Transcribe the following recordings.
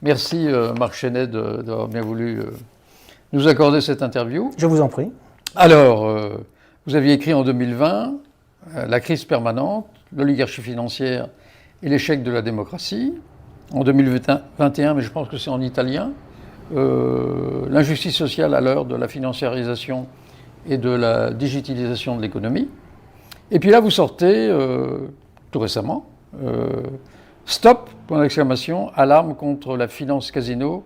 Merci Marc Chenet d'avoir bien voulu nous accorder cette interview. Je vous en prie. Alors, vous aviez écrit en 2020 La crise permanente, l'oligarchie financière et l'échec de la démocratie. En 2021, mais je pense que c'est en italien, l'injustice sociale à l'heure de la financiarisation et de la digitalisation de l'économie. Et puis là, vous sortez, tout récemment, Stop, point d'exclamation, alarme contre la finance casino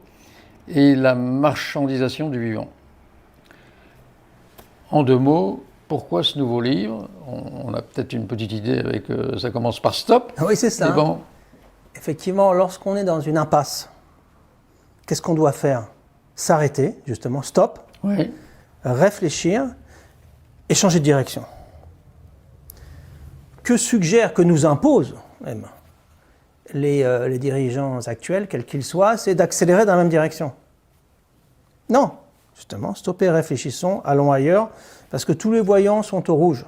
et la marchandisation du vivant. En deux mots, pourquoi ce nouveau livre? On a peut-être une petite idée avec ça commence par Stop. Oui, c'est ça. Bon. Effectivement, lorsqu'on est dans une impasse, qu'est-ce qu'on doit faire? S'arrêter, justement, stop, Oui. réfléchir et changer de direction. Que suggère, que nous impose même les dirigeants actuels, quels qu'ils soient, c'est d'accélérer dans la même direction. Non, justement, stoppez, réfléchissons, allons ailleurs, parce que tous les voyants sont au rouge.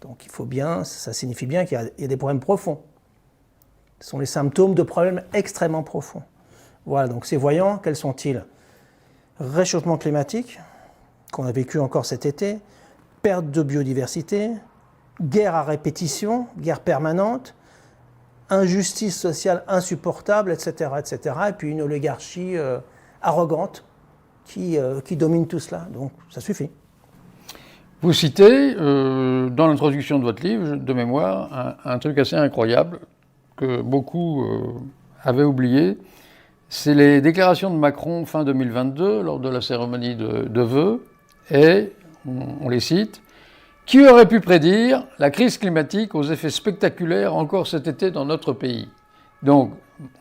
Donc il faut bien, ça signifie bien qu'il y a des problèmes profonds. Ce sont les symptômes de problèmes extrêmement profonds. Voilà, donc ces voyants, quels sont-ils? Réchauffement climatique, qu'on a vécu encore cet été, perte de biodiversité, guerre à répétition, guerre permanente, injustice sociale insupportable, etc., etc., et puis une oligarchie arrogante qui domine tout cela. Donc ça suffit. Vous citez, dans l'introduction de votre livre, de mémoire, un truc assez incroyable que beaucoup avaient oublié. C'est les déclarations de Macron fin 2022, lors de la cérémonie de vœux, et, on les cite, « Qui aurait pu prédire la crise climatique aux effets spectaculaires encore cet été dans notre pays ?» Donc,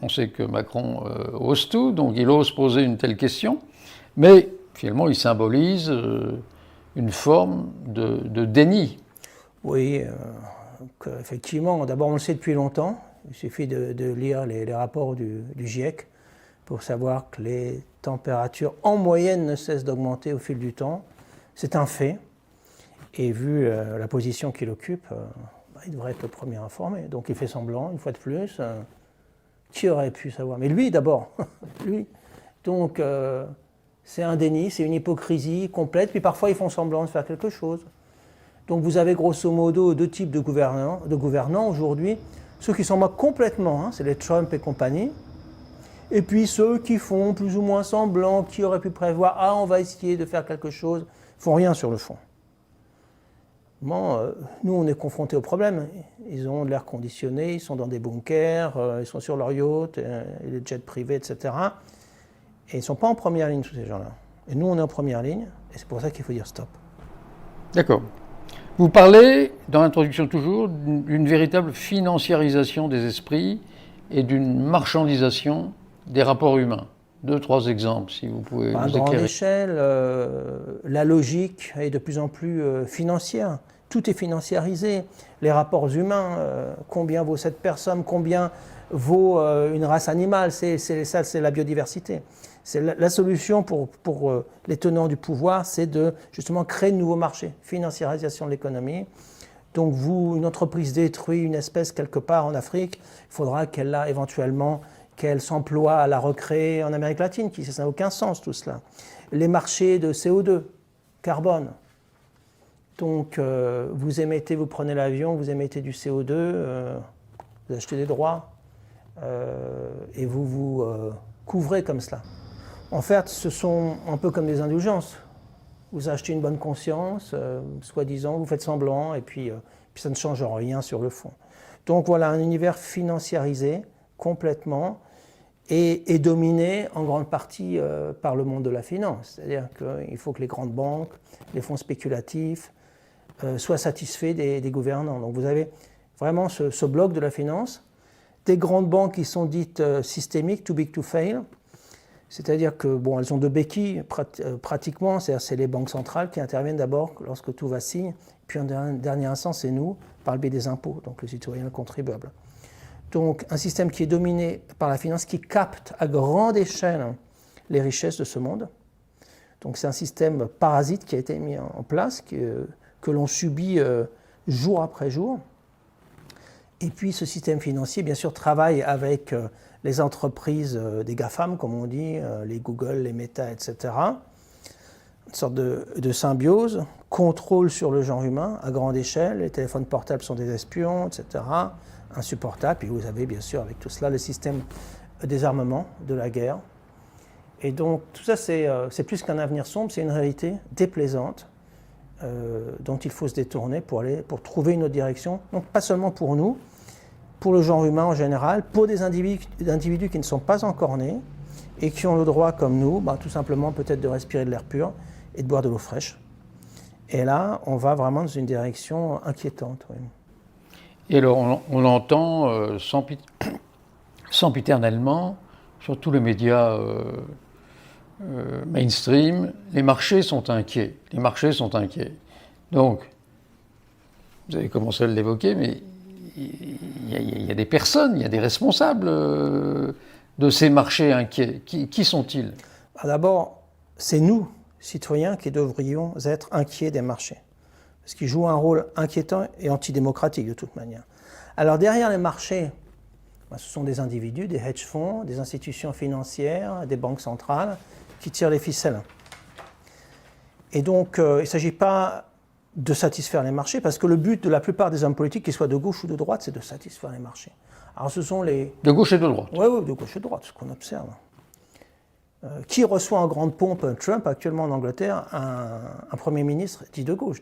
on sait que Macron ose tout, donc il ose poser une telle question, mais finalement il symbolise une forme de déni. Oui, effectivement, d'abord on le sait depuis longtemps, il suffit de lire les rapports du GIEC pour savoir que les températures en moyenne ne cessent d'augmenter au fil du temps. C'est un fait. Et vu la position qu'il occupe, il devrait être le premier informé. Donc il fait semblant, une fois de plus. Qui aurait pu savoir? Mais lui d'abord, lui. Donc c'est un déni, c'est une hypocrisie complète. Puis parfois ils font semblant de faire quelque chose. Donc vous avez grosso modo deux types de gouvernants aujourd'hui. Ceux qui s'en moquent complètement, c'est les Trump et compagnie. Et puis ceux qui font plus ou moins semblant, qui auraient pu prévoir, on va essayer de faire quelque chose, ne font rien sur le fond. Bon, nous, on est confrontés au problème. Ils ont de l'air conditionné, ils sont dans des bunkers, ils sont sur leur yacht, les jets privés, etc. Et ils ne sont pas en première ligne, tous ces gens-là. Et nous, on est en première ligne, et c'est pour ça qu'il faut dire stop. D'accord. Vous parlez, dans l'introduction toujours, d'une véritable financiarisation des esprits et d'une marchandisation des rapports humains. 2-3 exemples, si vous pouvez nous éclairer. À grande échelle, la logique est de plus en plus financière. Tout est financiarisé. Les rapports humains, combien vaut cette personne, combien vaut une race animale, ça, c'est la biodiversité. C'est la solution pour les tenants du pouvoir, c'est de justement créer de nouveaux marchés, financiarisation de l'économie. Donc une entreprise détruit une espèce quelque part en Afrique, il faudra qu'elle s'emploie à la recréer en Amérique latine, ça n'a aucun sens tout cela. Les marchés de CO2, carbone. Donc vous prenez l'avion, vous émettez du CO2, vous achetez des droits et vous vous couvrez comme cela. En fait, ce sont un peu comme des indulgences. Vous achetez une bonne conscience, soi-disant, vous faites semblant, et puis ça ne change rien sur le fond. Donc voilà, un univers financiarisé complètement, et dominé en grande partie par le monde de la finance. C'est-à-dire qu'il faut que les grandes banques, les fonds spéculatifs soient satisfaits des gouvernants. Donc vous avez vraiment ce bloc de la finance, des grandes banques qui sont dites systémiques, too big to fail, c'est-à-dire que, elles ont deux béquilles pratiquement, c'est les banques centrales qui interviennent d'abord lorsque tout vacille, puis en dernier instance, c'est nous, par le biais des impôts, donc le citoyen, le contribuable. Donc un système qui est dominé par la finance, qui capte à grande échelle les richesses de ce monde. Donc c'est un système parasite qui a été mis en place, que l'on subit jour après jour. Et puis ce système financier, bien sûr, travaille avec les entreprises des GAFAM, comme on dit, les Google, les Meta, etc. Une sorte de symbiose, contrôle sur le genre humain à grande échelle, les téléphones portables sont des espions, etc. Insupportable. Puis vous avez bien sûr avec tout cela le système des armements, de la guerre. Et donc tout ça c'est plus qu'un avenir sombre, c'est une réalité déplaisante dont il faut se détourner pour trouver une autre direction. Donc pas seulement pour nous, pour le genre humain en général, pour des individus qui ne sont pas encore nés et qui ont le droit comme nous, tout simplement peut-être de respirer de l'air pur et de boire de l'eau fraîche. Et là, on va vraiment dans une direction inquiétante. Oui. Et alors, on l'entend sempiternellement sur tous les médias mainstream, les marchés sont inquiets. Les marchés sont inquiets. Donc, vous avez commencé à l'évoquer, mais il y a des personnes, il y a des responsables de ces marchés inquiets. Qui sont-ils ? D'abord, c'est nous, citoyens, qui devrions être inquiets des marchés. Parce qu'ils jouent un rôle inquiétant et antidémocratique de toute manière. Alors derrière les marchés, ce sont des individus, des hedge funds, des institutions financières, des banques centrales qui tirent les ficelles. Et donc il ne s'agit pas de satisfaire les marchés, parce que le but de la plupart des hommes politiques, qu'ils soient de gauche ou de droite, c'est de satisfaire les marchés. Alors ce sont les... De gauche et de droite. Oui, de gauche et de droite, ce qu'on observe. Qui reçoit en grande pompe Trump actuellement en Angleterre, un Premier ministre dit de gauche.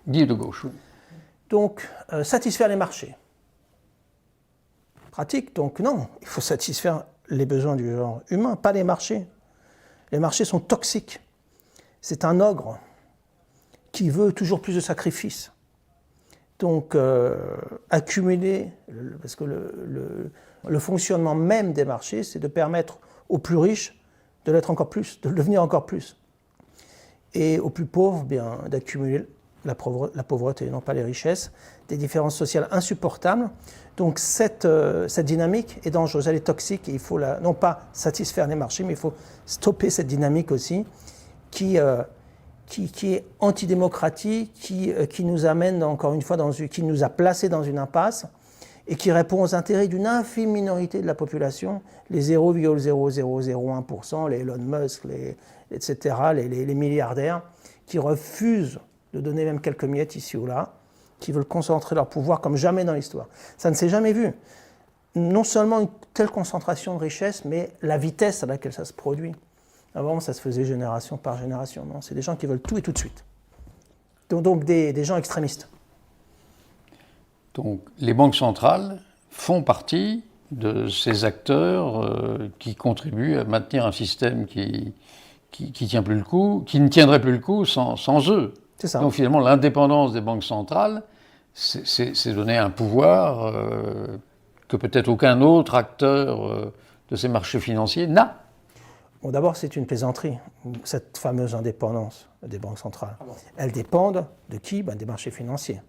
Dit de gauche, oui. Donc, satisfaire les marchés. Pratique, donc non, il faut satisfaire les besoins du genre humain, pas les marchés. Les marchés sont toxiques. C'est un ogre qui veut toujours plus de sacrifices. Donc, accumuler, parce que le fonctionnement même des marchés, c'est de permettre aux plus riches de l'être encore plus, de le devenir encore plus. Et aux plus pauvres, bien, d'accumuler la pauvreté, non pas les richesses, des différences sociales insupportables. Donc cette dynamique est dangereuse, elle est toxique, et il faut non pas satisfaire les marchés, mais il faut stopper cette dynamique aussi, qui est antidémocratique, qui nous amène, encore une fois, qui nous a placés dans une impasse, et qui répond aux intérêts d'une infime minorité de la population, les 0,0001%, les Elon Musk, etc., les milliardaires, qui refusent de donner même quelques miettes ici ou là, qui veulent concentrer leur pouvoir comme jamais dans l'histoire. Ça ne s'est jamais vu. Non seulement une telle concentration de richesse, mais la vitesse à laquelle ça se produit. Avant, ça se faisait génération par génération. Non, c'est des gens qui veulent tout et tout de suite. Donc des gens extrémistes. Donc les banques centrales font partie de ces acteurs qui contribuent à maintenir un système qui tient plus le coup, qui ne tiendrait plus le coup sans eux. C'est ça. Donc finalement, l'indépendance des banques centrales, c'est donner un pouvoir que peut-être aucun autre acteur de ces marchés financiers n'a. Bon, d'abord, c'est une plaisanterie, cette fameuse indépendance des banques centrales. Elles dépendent de qui ? Des marchés financiers.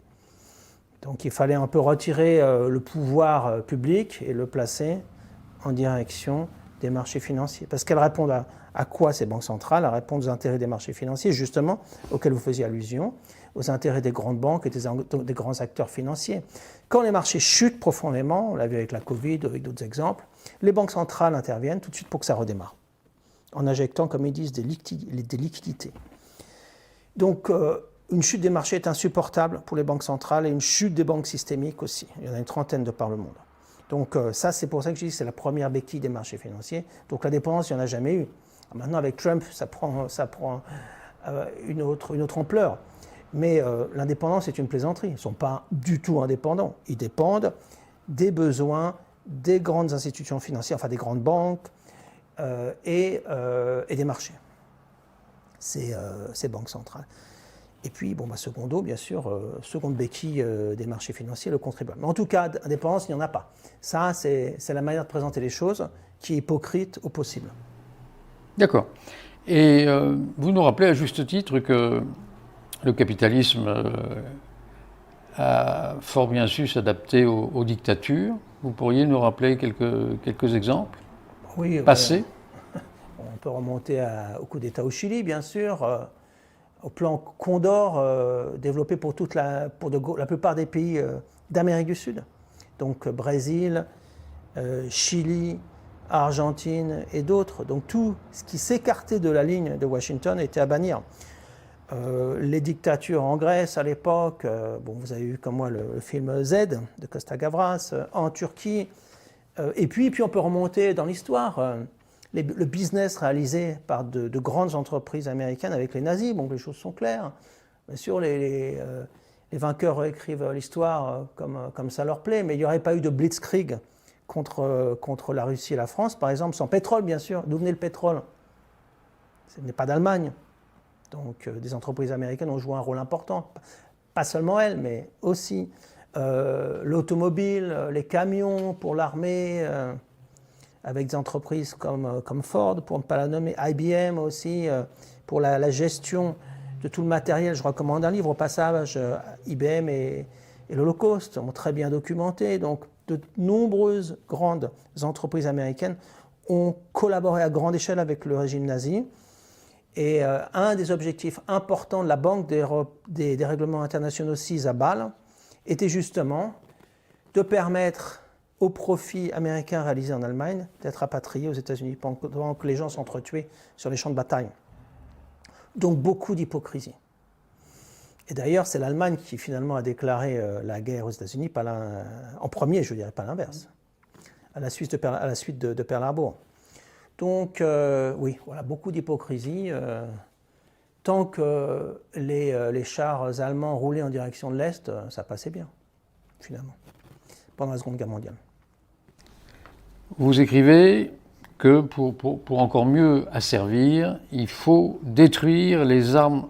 Donc il fallait un peu retirer le pouvoir public et le placer en direction des marchés financiers. Parce qu'elles répondent à quoi ces banques centrales ? Elles répondent aux intérêts des marchés financiers, justement, auxquels vous faisiez allusion, aux intérêts des grandes banques et des grands acteurs financiers. Quand les marchés chutent profondément, on l'a vu avec la Covid, avec d'autres exemples, les banques centrales interviennent tout de suite pour que ça redémarre, en injectant, comme ils disent, des liquidités. Donc, une chute des marchés est insupportable pour les banques centrales et une chute des banques systémiques aussi. Il y en a une trentaine de par le monde. Donc ça, c'est pour ça que je dis que c'est la première béquille des marchés financiers. Donc la dépendance, il n'y en a jamais eu. Maintenant, avec Trump, ça prend une autre ampleur. Mais l'indépendance est une plaisanterie. Ils ne sont pas du tout indépendants. Ils dépendent des besoins des grandes institutions financières, enfin des grandes banques et des marchés. Ces banques centrales. Et puis, secondo, bien sûr, seconde béquille des marchés financiers, le contribuable. Mais en tout cas, d'indépendance, il n'y en a pas. Ça, c'est la manière de présenter les choses qui est hypocrite au possible. D'accord. Et vous nous rappelez à juste titre que le capitalisme a fort bien su s'adapter aux dictatures. Vous pourriez nous rappeler quelques exemples passés ? On peut remonter au coup d'État au Chili, bien sûr. Au plan Condor développé pour la plupart des pays d'Amérique du Sud. Donc Brésil, Chili, Argentine et d'autres. Donc tout ce qui s'écartait de la ligne de Washington était à bannir. Les dictatures en Grèce à l'époque, vous avez vu comme moi le film Z de Costa Gavras, en Turquie, et puis on peut remonter dans l'histoire. Le business réalisé par de grandes entreprises américaines avec les nazis, les choses sont claires. Bien sûr, les vainqueurs écrivent l'histoire comme ça leur plaît, mais il n'y aurait pas eu de blitzkrieg contre la Russie et la France, par exemple, sans pétrole, bien sûr. D'où venait le pétrole? Ce n'est pas d'Allemagne. Donc, des entreprises américaines ont joué un rôle important. Pas seulement elles, mais aussi l'automobile, les camions pour l'armée, avec des entreprises comme Ford, pour ne pas la nommer, IBM aussi, pour la gestion de tout le matériel. Je recommande un livre au passage, IBM et l'Holocauste, ont très bien documenté. Donc, de nombreuses grandes entreprises américaines ont collaboré à grande échelle avec le régime nazi. Et un des objectifs importants de la Banque des règlements internationaux 6 à Bâle était justement de permettre aux profits américains réalisés en Allemagne d'être rapatriés aux États-Unis pendant que les gens s'entretuaient sur les champs de bataille. Donc beaucoup d'hypocrisie. Et d'ailleurs, c'est l'Allemagne qui finalement a déclaré la guerre aux États-Unis, en premier, je dirais, pas l'inverse, à la suite de Pearl Harbor. Donc, oui, voilà, beaucoup d'hypocrisie. Tant que les chars allemands roulaient en direction de l'Est, ça passait bien, finalement, pendant la Seconde Guerre mondiale. Vous écrivez que pour encore mieux asservir, il faut détruire les armes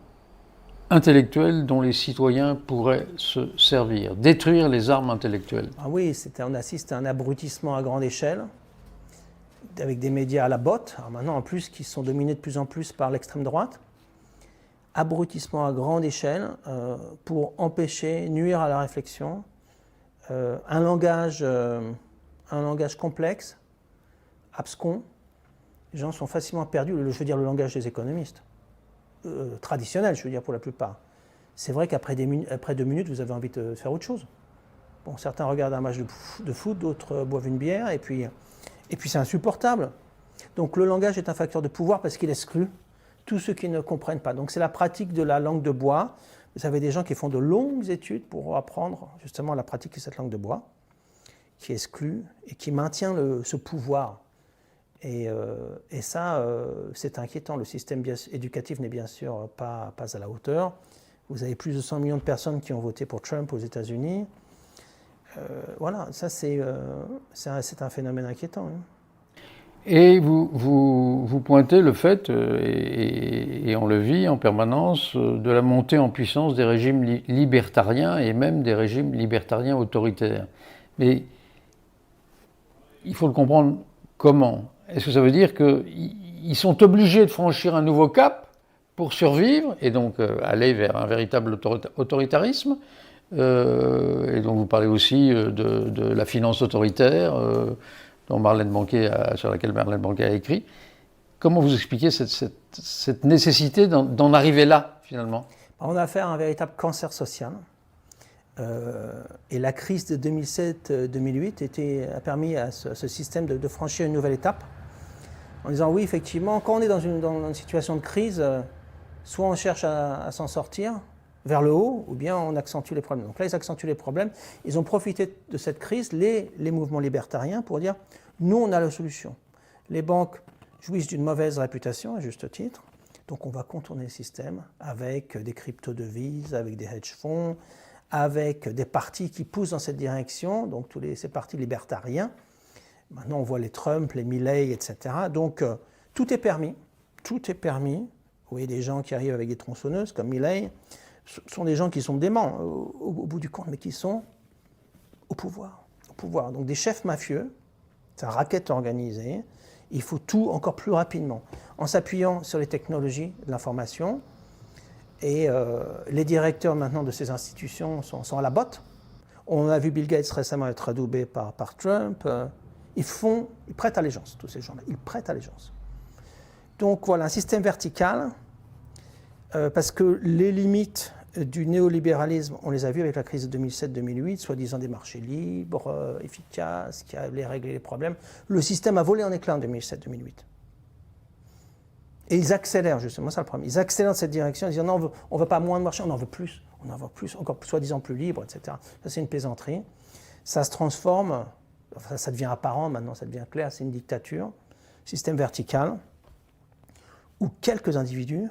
intellectuelles dont les citoyens pourraient se servir. Détruire les armes intellectuelles. Ah oui, on assiste à un abrutissement à grande échelle, avec des médias à la botte, alors maintenant en plus qui sont dominés de plus en plus par l'extrême droite. Abrutissement à grande échelle pour empêcher, nuire à la réflexion, un langage complexe, abscon. Les gens sont facilement perdus, je veux dire le langage des économistes, traditionnel, je veux dire pour la plupart. C'est vrai qu'après 2 minutes, vous avez envie de faire autre chose. Bon, certains regardent un match de foot, d'autres boivent une bière, et puis c'est insupportable. Donc le langage est un facteur de pouvoir parce qu'il exclut tous ceux qui ne comprennent pas. Donc c'est la pratique de la langue de bois. Vous avez des gens qui font de longues études pour apprendre justement la pratique de cette langue de bois, qui exclut et qui maintient ce pouvoir. Et ça, c'est inquiétant. Le système éducatif n'est bien sûr pas à la hauteur. Vous avez plus de 100 millions de personnes qui ont voté pour Trump aux États-Unis. Voilà, ça c'est un phénomène inquiétant. Hein. Et vous pointez le fait, et on le vit en permanence, de la montée en puissance des régimes libertariens et même des régimes libertariens autoritaires. Mais il faut le comprendre comment? Est-ce que ça veut dire qu'ils sont obligés de franchir un nouveau cap pour survivre et donc aller vers un véritable autoritarisme? Et donc vous parlez aussi de la finance autoritaire sur laquelle Marlène Banquet a écrit. Comment vous expliquez cette nécessité d'en arriver là, finalement? On a affaire à un véritable cancer social. Et la crise de 2007-2008 a permis à ce système de franchir une nouvelle étape, en disant oui, effectivement, quand on est dans une situation de crise, soit on cherche à s'en sortir vers le haut, ou bien on accentue les problèmes. Donc là, ils accentuent les problèmes. Ils ont profité de cette crise, les mouvements libertariens, pour dire nous, on a la solution. Les banques jouissent d'une mauvaise réputation, à juste titre, donc on va contourner le système avec des crypto-devises, avec des hedge-fonds, avec des partis qui poussent dans cette direction, donc ces partis libertariens. Maintenant, on voit les Trump, les Milley, etc. Donc, tout est permis. Tout est permis. Vous voyez des gens qui arrivent avec des tronçonneuses, comme Milley. Ce sont des gens qui sont déments, au bout du compte, mais qui sont au pouvoir. Donc, des chefs mafieux, c'est un racket organisé. Il faut tout encore plus rapidement, en s'appuyant sur les technologies de l'information. Et les directeurs maintenant de ces institutions sont à la botte. On a vu Bill Gates récemment être adoubé par Trump. Ils prêtent allégeance, tous ces gens-là. Ils prêtent allégeance. Donc voilà, un système vertical, parce que les limites du néolibéralisme, on les a vus avec la crise de 2007-2008, soi-disant des marchés libres, efficaces, qui allaient régler les problèmes. Le système a volé en éclats en 2007-2008. Et ils accélèrent, justement, c'est le problème. Ils accélèrent dans cette direction en disant non, on ne veut pas moins de marché, on en veut plus, encore soi-disant plus libre, etc. Ça, c'est une plaisanterie. Ça se transforme, enfin, ça devient apparent maintenant, ça devient clair, c'est une dictature, système vertical, où quelques individus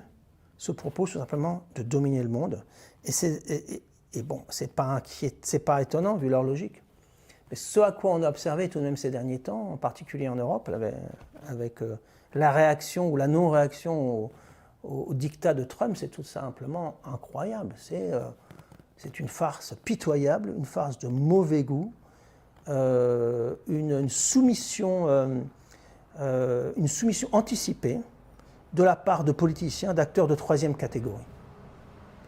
se proposent tout simplement de dominer le monde. Et bon, c'est pas étonnant vu leur logique. Mais ce à quoi on a observé tout de même ces derniers temps, en particulier en Europe, avec la réaction ou la non-réaction au diktat de Trump, c'est tout simplement incroyable. C'est une farce pitoyable, une farce de mauvais goût, une soumission anticipée de la part de politiciens, d'acteurs de troisième catégorie,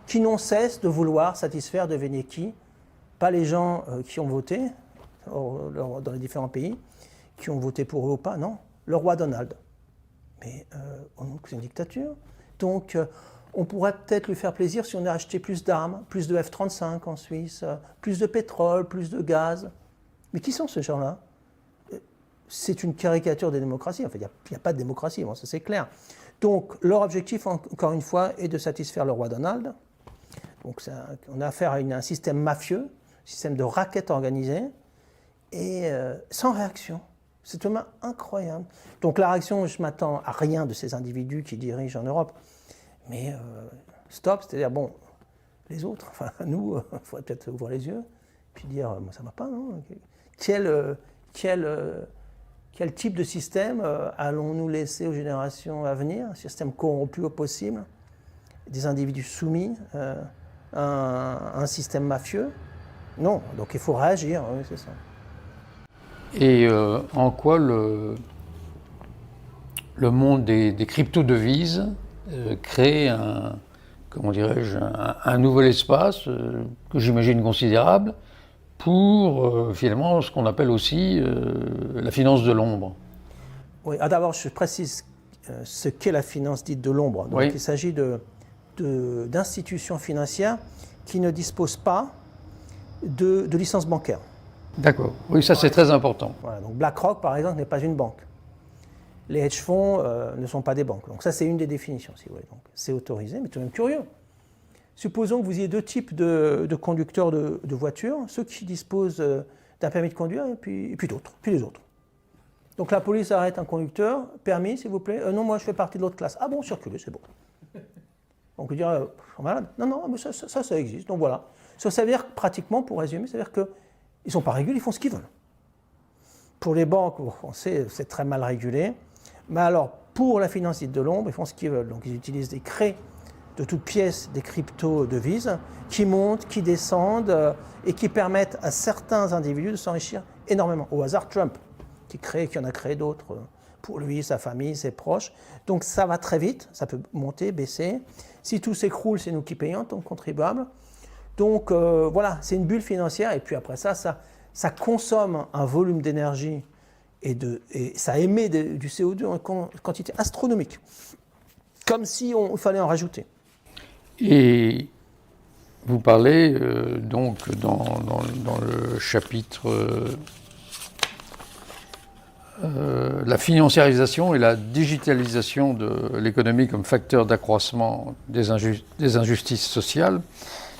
qui n'ont cesse de vouloir satisfaire, devinez qui, pas les gens qui ont voté dans les différents pays, qui ont voté pour eux ou pas, non, le roi Donald. Mais c'est une dictature. Donc, on pourrait peut-être lui faire plaisir si on a acheté plus d'armes, plus de F-35 en Suisse, plus de pétrole, plus de gaz. Mais qui sont ces gens-là? C'est une caricature des démocraties. Enfin, il n'y a pas de démocratie, bon, ça c'est clair. Donc, leur objectif, encore une fois, est de satisfaire le roi Donald. Donc, on a affaire à un système mafieux, un système de racket organisé, et sans réaction. C'est tout de même incroyable. Donc, la réaction, je ne m'attends à rien de ces individus qui dirigent en Europe. Mais stop, c'est-à-dire, bon, les autres, enfin, nous, il faudrait peut-être ouvrir les yeux, puis dire, ça ne va pas, non? Quel type de système allons-nous laisser aux générations à venir? Un système corrompu au possible, des individus soumis à un système mafieux? Non, donc il faut réagir, oui, c'est ça. Et en quoi le monde des crypto-devises crée un nouvel espace que j'imagine considérable pour finalement ce qu'on appelle aussi la finance de l'ombre. Oui, d'abord je précise ce qu'est la finance dite de l'ombre. Donc oui. Il s'agit d'institutions financières qui ne disposent pas de licence bancaire. D'accord, oui, ça c'est très important. Voilà, donc BlackRock par exemple n'est pas une banque. Les hedge funds ne sont pas des banques. Donc ça c'est une des définitions, si vous voulez. Donc c'est autorisé, mais tout de même curieux. Supposons que vous ayez deux types de conducteurs de voitures, ceux qui disposent d'un permis de conduire et puis les autres. Donc la police arrête un conducteur, permis s'il vous plaît, non moi je fais partie de l'autre classe. Ah bon, circulez, c'est bon. Donc on dit, ils sont malades. Non, mais ça existe, donc voilà. Ça veut dire pratiquement, pour résumer, ça veut dire qu'ils ne sont pas régulés, ils font ce qu'ils veulent. Pour les banques, on sait, c'est très mal régulé. Mais alors, pour la finance dite de l'ombre, ils font ce qu'ils veulent. Donc ils utilisent des craies de toutes pièces, des crypto-devises qui montent, qui descendent et qui permettent à certains individus de s'enrichir énormément. Au hasard, Trump, qui en a créé d'autres pour lui, sa famille, ses proches. Donc ça va très vite, ça peut monter, baisser. Si tout s'écroule, c'est nous qui payons en tant que contribuables. Donc voilà, c'est une bulle financière. Et puis après ça consomme un volume d'énergie et ça émet du CO2 en quantité astronomique. Comme si il fallait en rajouter. Et vous parlez donc dans le chapitre la financiarisation et la digitalisation de l'économie comme facteur d'accroissement des injustices sociales.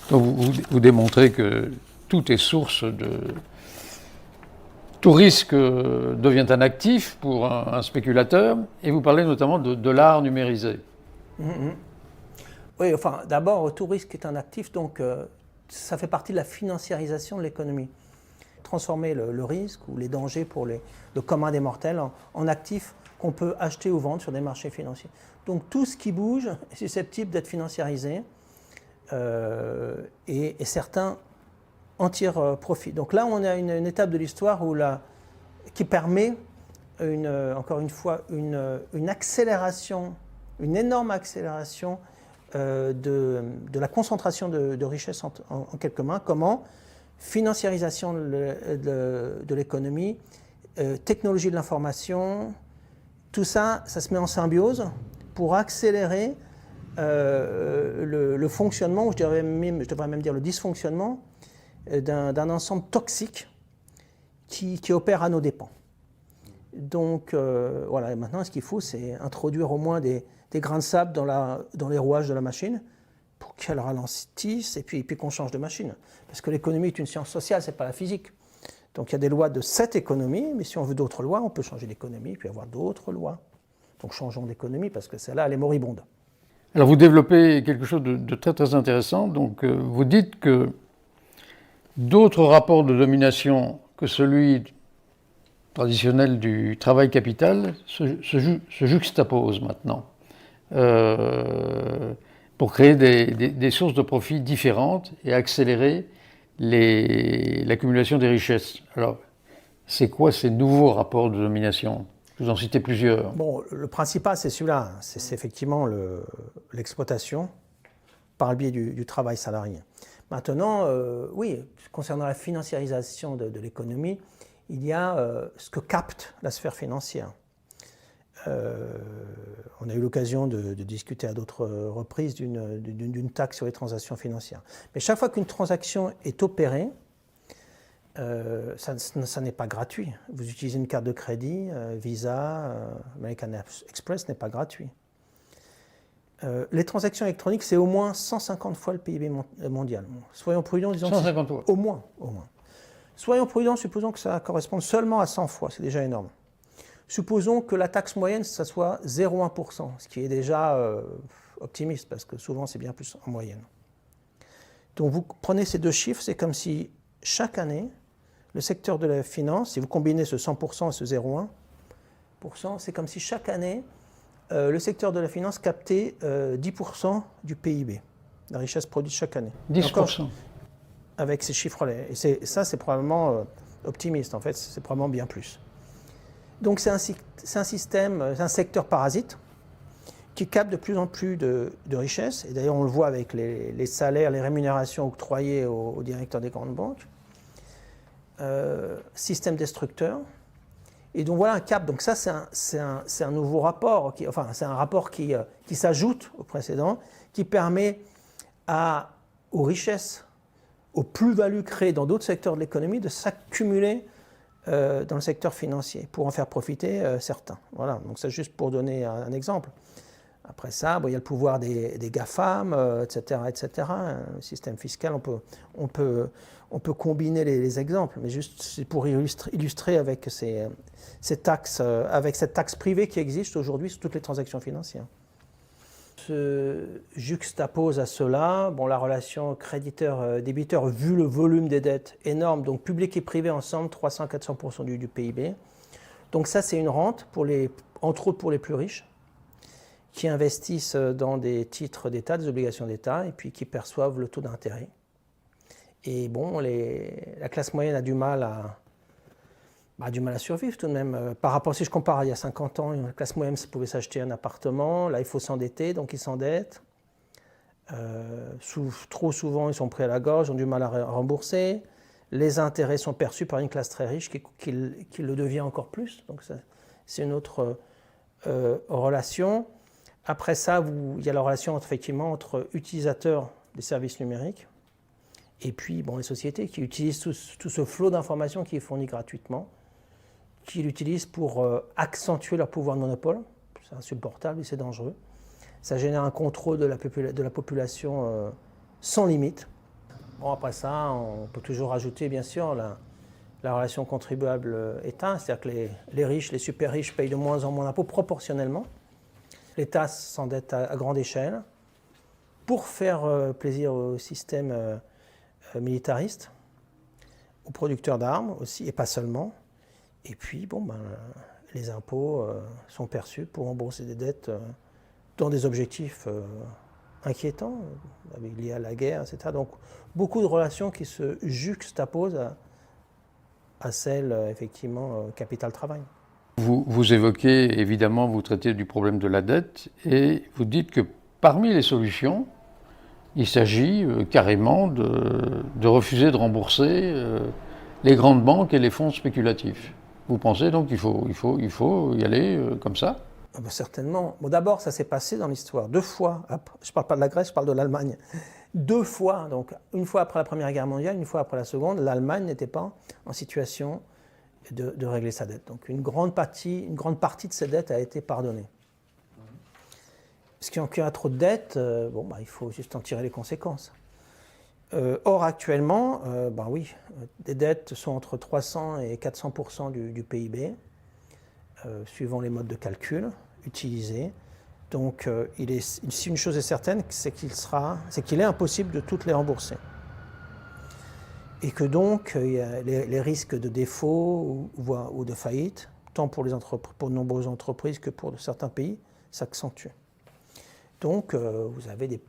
Donc vous démontrez que tout est source tout risque devient un actif pour un spéculateur, et vous parlez notamment de l'art numérisé. Mm-hmm. Oui, enfin, d'abord, tout risque est un actif, donc ça fait partie de la financiarisation de l'économie. Transformer le risque ou les dangers pour le commun des mortels en actifs qu'on peut acheter ou vendre sur des marchés financiers. Donc tout ce qui bouge est susceptible d'être financiarisé et certains en tirent profit. Donc là, on a une étape de l'histoire qui permet, encore une fois, une accélération, une énorme accélération de la concentration de richesses en quelques mains. Comment? Financiarisation de l'économie, technologie de l'information, tout ça, ça se met en symbiose pour accélérer le fonctionnement, je devrais même dire le dysfonctionnement d'un ensemble toxique qui opère à nos dépens. Donc voilà, maintenant ce qu'il faut, c'est introduire au moins des grains de sable dans les rouages de la machine pour qu'elle ralentisse et puis qu'on change de machine. Parce que l'économie est une science sociale, ce n'est pas la physique. Donc il y a des lois de cette économie, mais si on veut d'autres lois, on peut changer d'économie puis avoir d'autres lois. Donc changeons d'économie parce que celle-là, elle est moribonde. Alors vous développez quelque chose de très très intéressant. Donc vous dites que d'autres rapports de domination que celui traditionnel du travail capital se juxtaposent maintenant pour créer des sources de profit différentes et accélérer l'accumulation des richesses. Alors, c'est quoi ces nouveaux rapports de domination? Vous en citez plusieurs. Bon, le principal, c'est celui-là. C'est effectivement l'exploitation par le biais du travail salarié. Maintenant, oui, concernant la financiarisation de l'économie, il y a ce que capte la sphère financière. On a eu l'occasion de discuter à d'autres reprises d'une taxe sur les transactions financières. Mais chaque fois qu'une transaction est opérée, ça n'est pas gratuit. Vous utilisez une carte de crédit, Visa, American Express n'est pas gratuit. Les transactions électroniques, c'est au moins 150 fois le PIB mondial. Soyons prudents, disons 150 fois. Au moins. Soyons prudents, supposons que ça corresponde seulement à 100 fois, c'est déjà énorme. Supposons que la taxe moyenne, ça soit 0,1%, ce qui est déjà optimiste, parce que souvent c'est bien plus en moyenne. Donc vous prenez ces deux chiffres, c'est comme si chaque année, le secteur de la finance, si vous combinez ce 100% et ce 0,1%, c'est comme si chaque année, le secteur de la finance captait 10% du PIB, la richesse produite chaque année. 10%. Encore, avec ces chiffres-là. Et ça, c'est probablement optimiste, en fait, c'est probablement bien plus. Donc c'est un système, un secteur parasite qui capte de plus en plus de richesses. Et d'ailleurs, on le voit avec les salaires, les rémunérations octroyées aux directeurs des grandes banques. Système destructeur. Et donc voilà un cap. Donc ça, c'est un nouveau rapport, c'est un rapport qui s'ajoute au précédent, qui permet aux richesses, aux plus-values créées dans d'autres secteurs de l'économie de s'accumuler dans le secteur financier pour en faire profiter certains. Voilà, donc c'est juste pour donner un exemple. Après ça, il y a le pouvoir des GAFAM, etc., etc. Le système fiscal, on peut combiner les exemples, mais juste pour illustrer avec ces taxes, avec cette taxe privée qui existe aujourd'hui sur toutes les transactions financières. Se juxtapose à cela la relation créditeur-débiteur vu le volume des dettes énorme, donc public et privé ensemble, 300-400% du PIB. Donc ça, c'est une rente, entre autres pour les plus riches, qui investissent dans des titres d'État, des obligations d'État, et puis qui perçoivent le taux d'intérêt. Et la classe moyenne a du mal à survivre tout de même. Par rapport, si je compare à il y a 50 ans, la classe moyenne pouvait s'acheter un appartement, là il faut s'endetter, donc ils s'endettent. Trop souvent, ils sont pris à la gorge, ont du mal à rembourser. Les intérêts sont perçus par une classe très riche qui le devient encore plus. Donc c'est une autre relation. Après ça, il y a la relation effectivement entre utilisateurs des services numériques et puis les sociétés qui utilisent tout ce flot d'informations qui est fourni gratuitement, qui l'utilisent pour accentuer leur pouvoir de monopole. C'est insupportable et c'est dangereux. Ça génère un contrôle de la population sans limite. Après ça, on peut toujours ajouter bien sûr la relation contribuable-État, c'est-à-dire que les riches, les super riches payent de moins en moins d'impôts proportionnellement. L'État s'endette à grande échelle pour faire plaisir au système militariste, aux producteurs d'armes aussi, et pas seulement. Et puis, les impôts sont perçus pour rembourser des dettes dans des objectifs inquiétants, liés à la guerre, etc. Donc, beaucoup de relations qui se juxtaposent à celles, effectivement, capital-travail. Vous évoquez, évidemment, vous traitez du problème de la dette et vous dites que parmi les solutions, il s'agit carrément de refuser de rembourser les grandes banques et les fonds spéculatifs. Vous pensez donc qu'il faut y aller comme ça ? Ah ben certainement. Bon, d'abord, ça s'est passé dans l'histoire 2 fois. Je ne parle pas de la Grèce, je parle de l'Allemagne. 2 fois, donc une fois après la Première Guerre mondiale, une fois après la Seconde, l'Allemagne n'était pas en situation de régler sa dette. Donc une grande partie de ses dettes a été pardonnée. Parce qu'il y a trop de dettes, il faut juste en tirer les conséquences. Or, actuellement, oui, les dettes sont entre 300 et 400% du PIB, suivant les modes de calcul utilisés. Donc, si une chose est certaine, c'est qu'il est impossible de toutes les rembourser. Et que donc, les risques de défaut ou de faillite, tant pour de nombreuses entreprises que pour certains pays, s'accentuent. Donc, vous avez des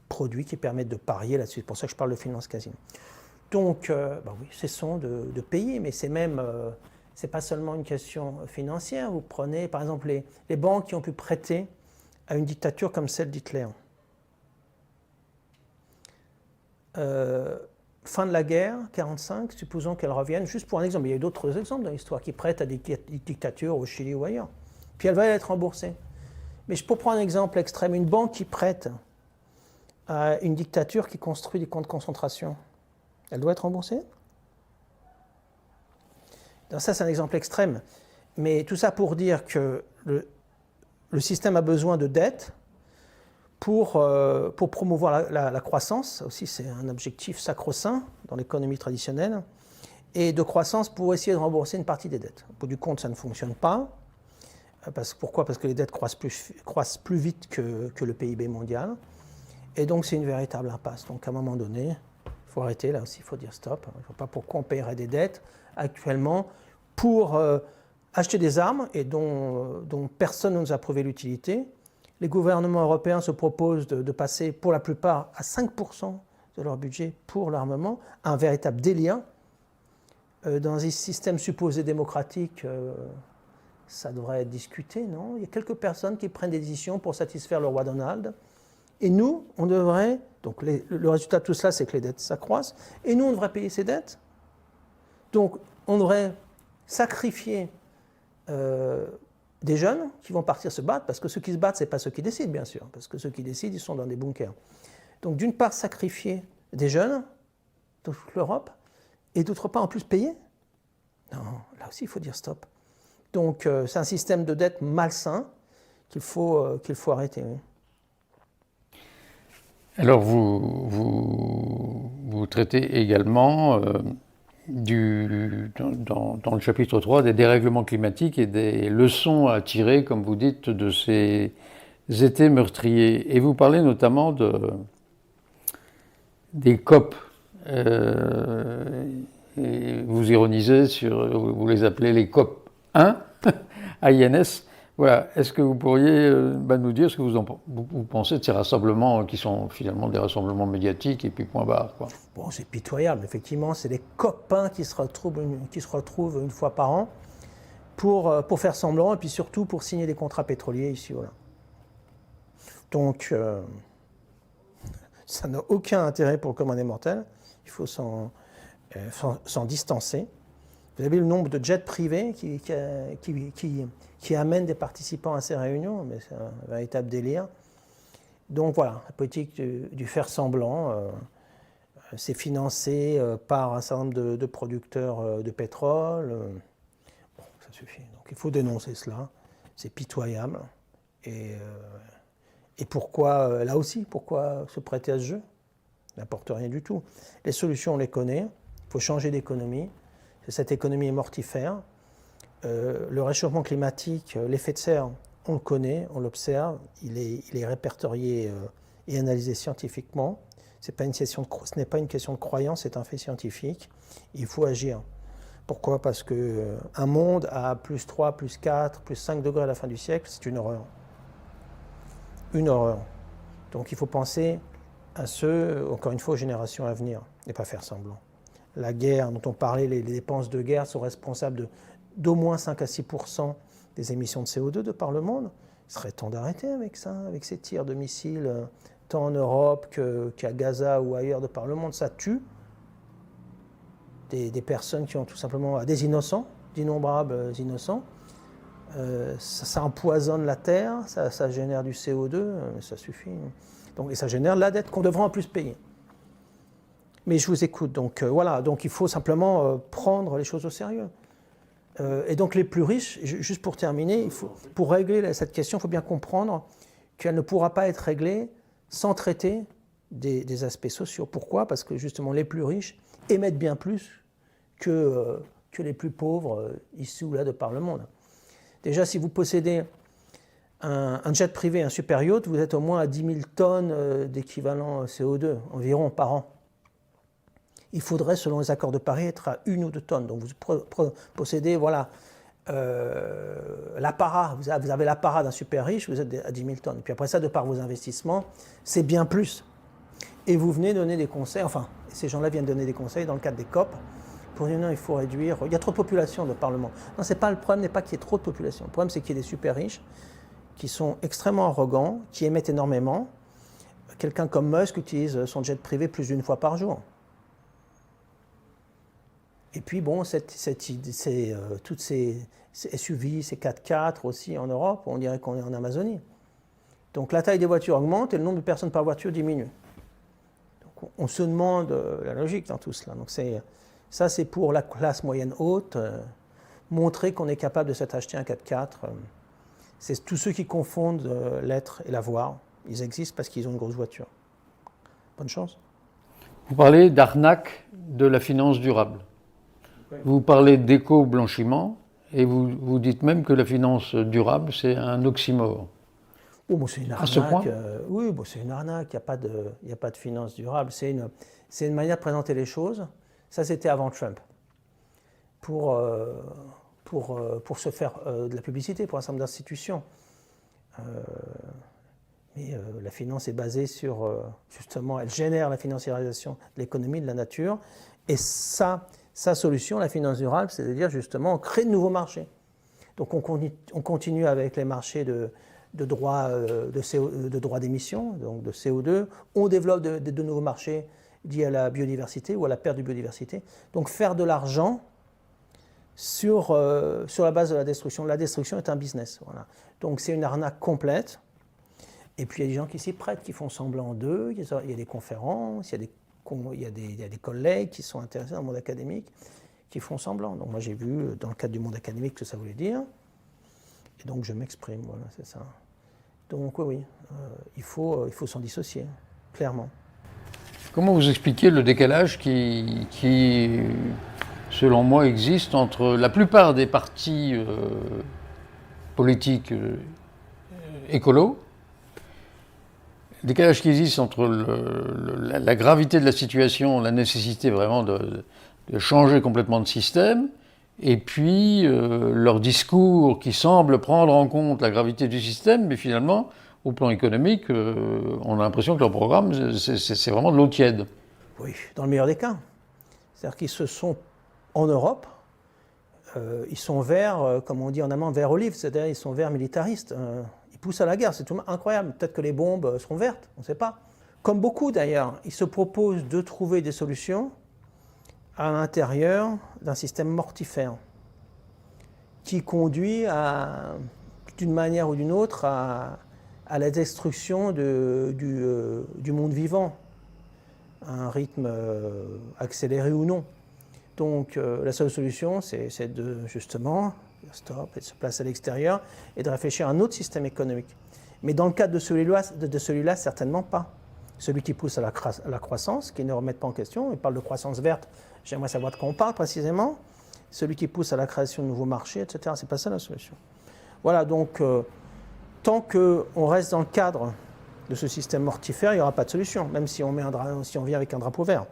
produits qui permettent de parier là-dessus. C'est pour ça que je parle de finance casino. Donc, oui, cessons de payer, mais c'est pas seulement une question financière. Vous prenez, par exemple, les banques qui ont pu prêter à une dictature comme celle d'Hitler. Fin de la guerre, 1945, supposons qu'elle revienne, juste pour un exemple, il y a eu d'autres exemples dans l'histoire qui prêtent à des dictatures au Chili ou ailleurs. Puis elle va être remboursée. Mais pour prendre un exemple extrême, une banque qui prête à une dictature qui construit des camps de concentration, elle doit être remboursée? Donc ça, c'est un exemple extrême. Mais tout ça pour dire que le système a besoin de dettes pour promouvoir la croissance. Ça aussi, c'est un objectif sacro-saint dans l'économie traditionnelle. Et de croissance pour essayer de rembourser une partie des dettes. Au bout du compte, ça ne fonctionne pas. Pourquoi? Parce que les dettes croissent plus vite que le PIB mondial. Et donc, c'est une véritable impasse. Donc, à un moment donné, il faut arrêter. Là aussi, il faut dire stop. Il ne faut pas pourquoi on paierait des dettes actuellement pour acheter des armes et dont personne ne nous a prouvé l'utilité. Les gouvernements européens se proposent de passer, pour la plupart, à 5% de leur budget pour l'armement. Un véritable délire. Dans un système supposé démocratique, ça devrait être discuté, non? Il y a quelques personnes qui prennent des décisions pour satisfaire le roi Donald. Et nous, on devrait... Donc le résultat de tout cela, c'est que les dettes s'accroissent. Et nous, on devrait payer ces dettes. Donc, on devrait sacrifier des jeunes qui vont partir se battre, parce que ceux qui se battent, ce n'est pas ceux qui décident, bien sûr, parce que ceux qui décident, ils sont dans des bunkers. Donc, d'une part, sacrifier des jeunes de toute l'Europe, et d'autre part, en plus, payer? Non, là aussi, il faut dire stop. Donc, c'est un système de dette malsain qu'il faut arrêter. Oui. Alors, vous traitez également dans le chapitre 3 des dérèglements climatiques et des leçons à tirer, comme vous dites, de ces étés meurtriers. Et vous parlez notamment des COP. Et vous ironisez vous les appelez les COP 1, INS. Voilà. Est-ce que vous pourriez nous dire ce que vous pensez de ces rassemblements qui sont finalement des rassemblements médiatiques et puis point barre, quoi. Bon, c'est pitoyable. Effectivement, c'est des copains qui se retrouvent une fois par an pour faire semblant et puis surtout pour signer des contrats pétroliers ici ou là. Donc, ça n'a aucun intérêt pour le commun des mortels. Il faut s'en distancer. Vous avez le nombre de jets privés qui amènent des participants à ces réunions, mais c'est un véritable délire. Donc voilà, la politique du faire semblant, c'est financé par un certain nombre de producteurs de pétrole. Bon, ça suffit. Donc il faut dénoncer cela. C'est pitoyable. Et pourquoi, là aussi, pourquoi se prêter à ce jeu? Ça n'apporte rien du tout. Les solutions, on les connaît. Il faut changer d'économie. Cette économie est mortifère. Le réchauffement climatique, l'effet de serre, on le connaît, on l'observe, il est répertorié et analysé scientifiquement. Ce n'est pas une question de croyance, c'est un fait scientifique. Il faut agir. Pourquoi? Parce qu'un monde à plus 3, plus 4, plus 5 degrés à la fin du siècle, c'est une horreur. Une horreur. Donc il faut penser à encore une fois, aux générations à venir, et pas faire semblant. La guerre dont on parlait, les dépenses de guerre sont responsables d'au moins 5 à 6% des émissions de CO2 de par le monde. Il serait temps d'arrêter avec ça, avec ces tirs de missiles, tant en Europe qu'à Gaza ou ailleurs de par le monde. Ça tue des personnes qui ont tout simplement, des innocents, d'innombrables innocents. ça empoisonne la terre, ça génère du CO2, ça suffit. Donc, et ça génère la dette qu'on devra en plus payer. Mais je vous écoute, donc voilà, donc il faut simplement prendre les choses au sérieux. Et donc les plus riches, juste pour terminer, pour régler cette question, il faut bien comprendre qu'elle ne pourra pas être réglée sans traiter des aspects sociaux. Pourquoi? Parce que justement les plus riches émettent bien plus que les plus pauvres ici ou là de par le monde. Déjà, si vous possédez un jet privé, un super yacht, vous êtes au moins à 10 000 tonnes d'équivalent CO2 environ par an. Il faudrait, selon les accords de Paris, être à 1 ou 2 tonnes. Donc vous possédez, voilà, l'apparat. Vous avez l'apparat d'un super riche, vous êtes à 10 000 tonnes. Puis après ça, de par vos investissements, c'est bien plus. Et vous venez donner des conseils, enfin, ces gens-là viennent donner des conseils dans le cadre des COP, pour dire non, il faut réduire, il y a trop de population de Parlement. Non, c'est pas, le problème n'est pas qu'il y ait trop de population. Le problème, c'est qu'il y ait des super riches qui sont extrêmement arrogants, qui émettent énormément. Quelqu'un comme Musk utilise son jet privé plus d'une fois par jour. Et puis, bon, toutes ces SUV, ces 4x4 aussi en Europe, on dirait qu'on est en Amazonie. Donc la taille des voitures augmente et le nombre de personnes par voiture diminue. Donc on se demande la logique dans tout cela. Donc ça, c'est pour la classe moyenne haute, montrer qu'on est capable de s'acheter un 4x4. C'est tous ceux qui confondent l'être et l'avoir. Ils existent parce qu'ils ont une grosse voiture. Bonne chance. Vous parlez d'arnaque de la finance durable. Vous parlez d'éco-blanchiment et vous dites même que la finance durable, c'est un oxymore. Oh, bon, c'est une arnaque. À ce point oui, bon, c'est une arnaque. Il n'y a pas de finance durable. C'est une manière de présenter les choses. Ça, c'était avant Trump. Pour se faire de la publicité pour un certain nombre d'institutions. Mais la finance est basée sur, justement, elle génère la financiarisation de l'économie, de la nature. Et sa solution, la finance durable, c'est de dire justement, on crée de nouveaux marchés. Donc on continue avec les marchés de droits d'émission, donc de CO2. On développe de nouveaux marchés liés à la biodiversité ou à la perte de biodiversité. Donc faire de l'argent sur la base de la destruction. La destruction est un business. Voilà. Donc c'est une arnaque complète. Et puis il y a des gens qui s'y prêtent, qui font semblant d'eux. Il y a des conférences, il y a des collègues qui sont intéressés dans le monde académique, qui font semblant. Donc moi j'ai vu dans le cadre du monde académique ce que ça voulait dire. Et donc je m'exprime, voilà, c'est ça. Donc oui, il faut s'en dissocier, clairement. Comment vous expliquez le décalage qui selon moi, existe entre la plupart des partis politiques écolos, le décalage qui existe entre la gravité de la situation, la nécessité vraiment de changer complètement de système, et puis leur discours qui semble prendre en compte la gravité du système, mais finalement, au plan économique, on a l'impression que leur programme, c'est vraiment de l'eau tiède. Oui, dans le meilleur des cas. C'est-à-dire qu'ils se sont, en Europe, ils sont verts, comme on dit en allemand, verts olive, c'est-à-dire ils sont verts militaristes. Ils poussent à la guerre, c'est tout incroyable. Peut-être que les bombes seront vertes, on ne sait pas. Comme beaucoup d'ailleurs, ils se proposent de trouver des solutions à l'intérieur d'un système mortifère qui conduit d'une manière ou d'une autre à la destruction du monde vivant, à un rythme accéléré ou non. Donc la seule solution, c'est de justement stop et de se placer à l'extérieur et de réfléchir à un autre système économique. Mais dans le cadre de celui-là, certainement pas. Celui qui pousse à la croissance, qui ne remet pas en question, il parle de croissance verte, j'aimerais savoir de quoi on parle précisément. Celui qui pousse à la création de nouveaux marchés, etc., c'est pas ça la solution. Voilà, donc tant qu'on reste dans le cadre de ce système mortifère, il n'y aura pas de solution, même si on vient avec un drapeau vert.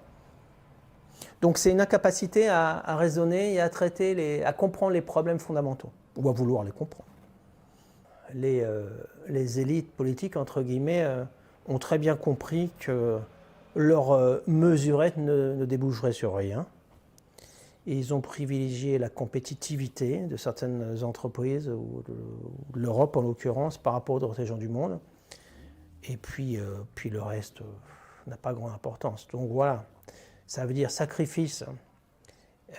Donc c'est une incapacité à raisonner et à traiter, à comprendre les problèmes fondamentaux, ou à vouloir les comprendre. Les élites politiques, entre guillemets, ont très bien compris que leur mesurette ne déboucherait sur rien. Et ils ont privilégié la compétitivité de certaines entreprises, ou de l'Europe en l'occurrence, par rapport aux autres régions du monde. Et puis le reste n'a pas grande importance. Donc voilà, ça veut dire sacrifice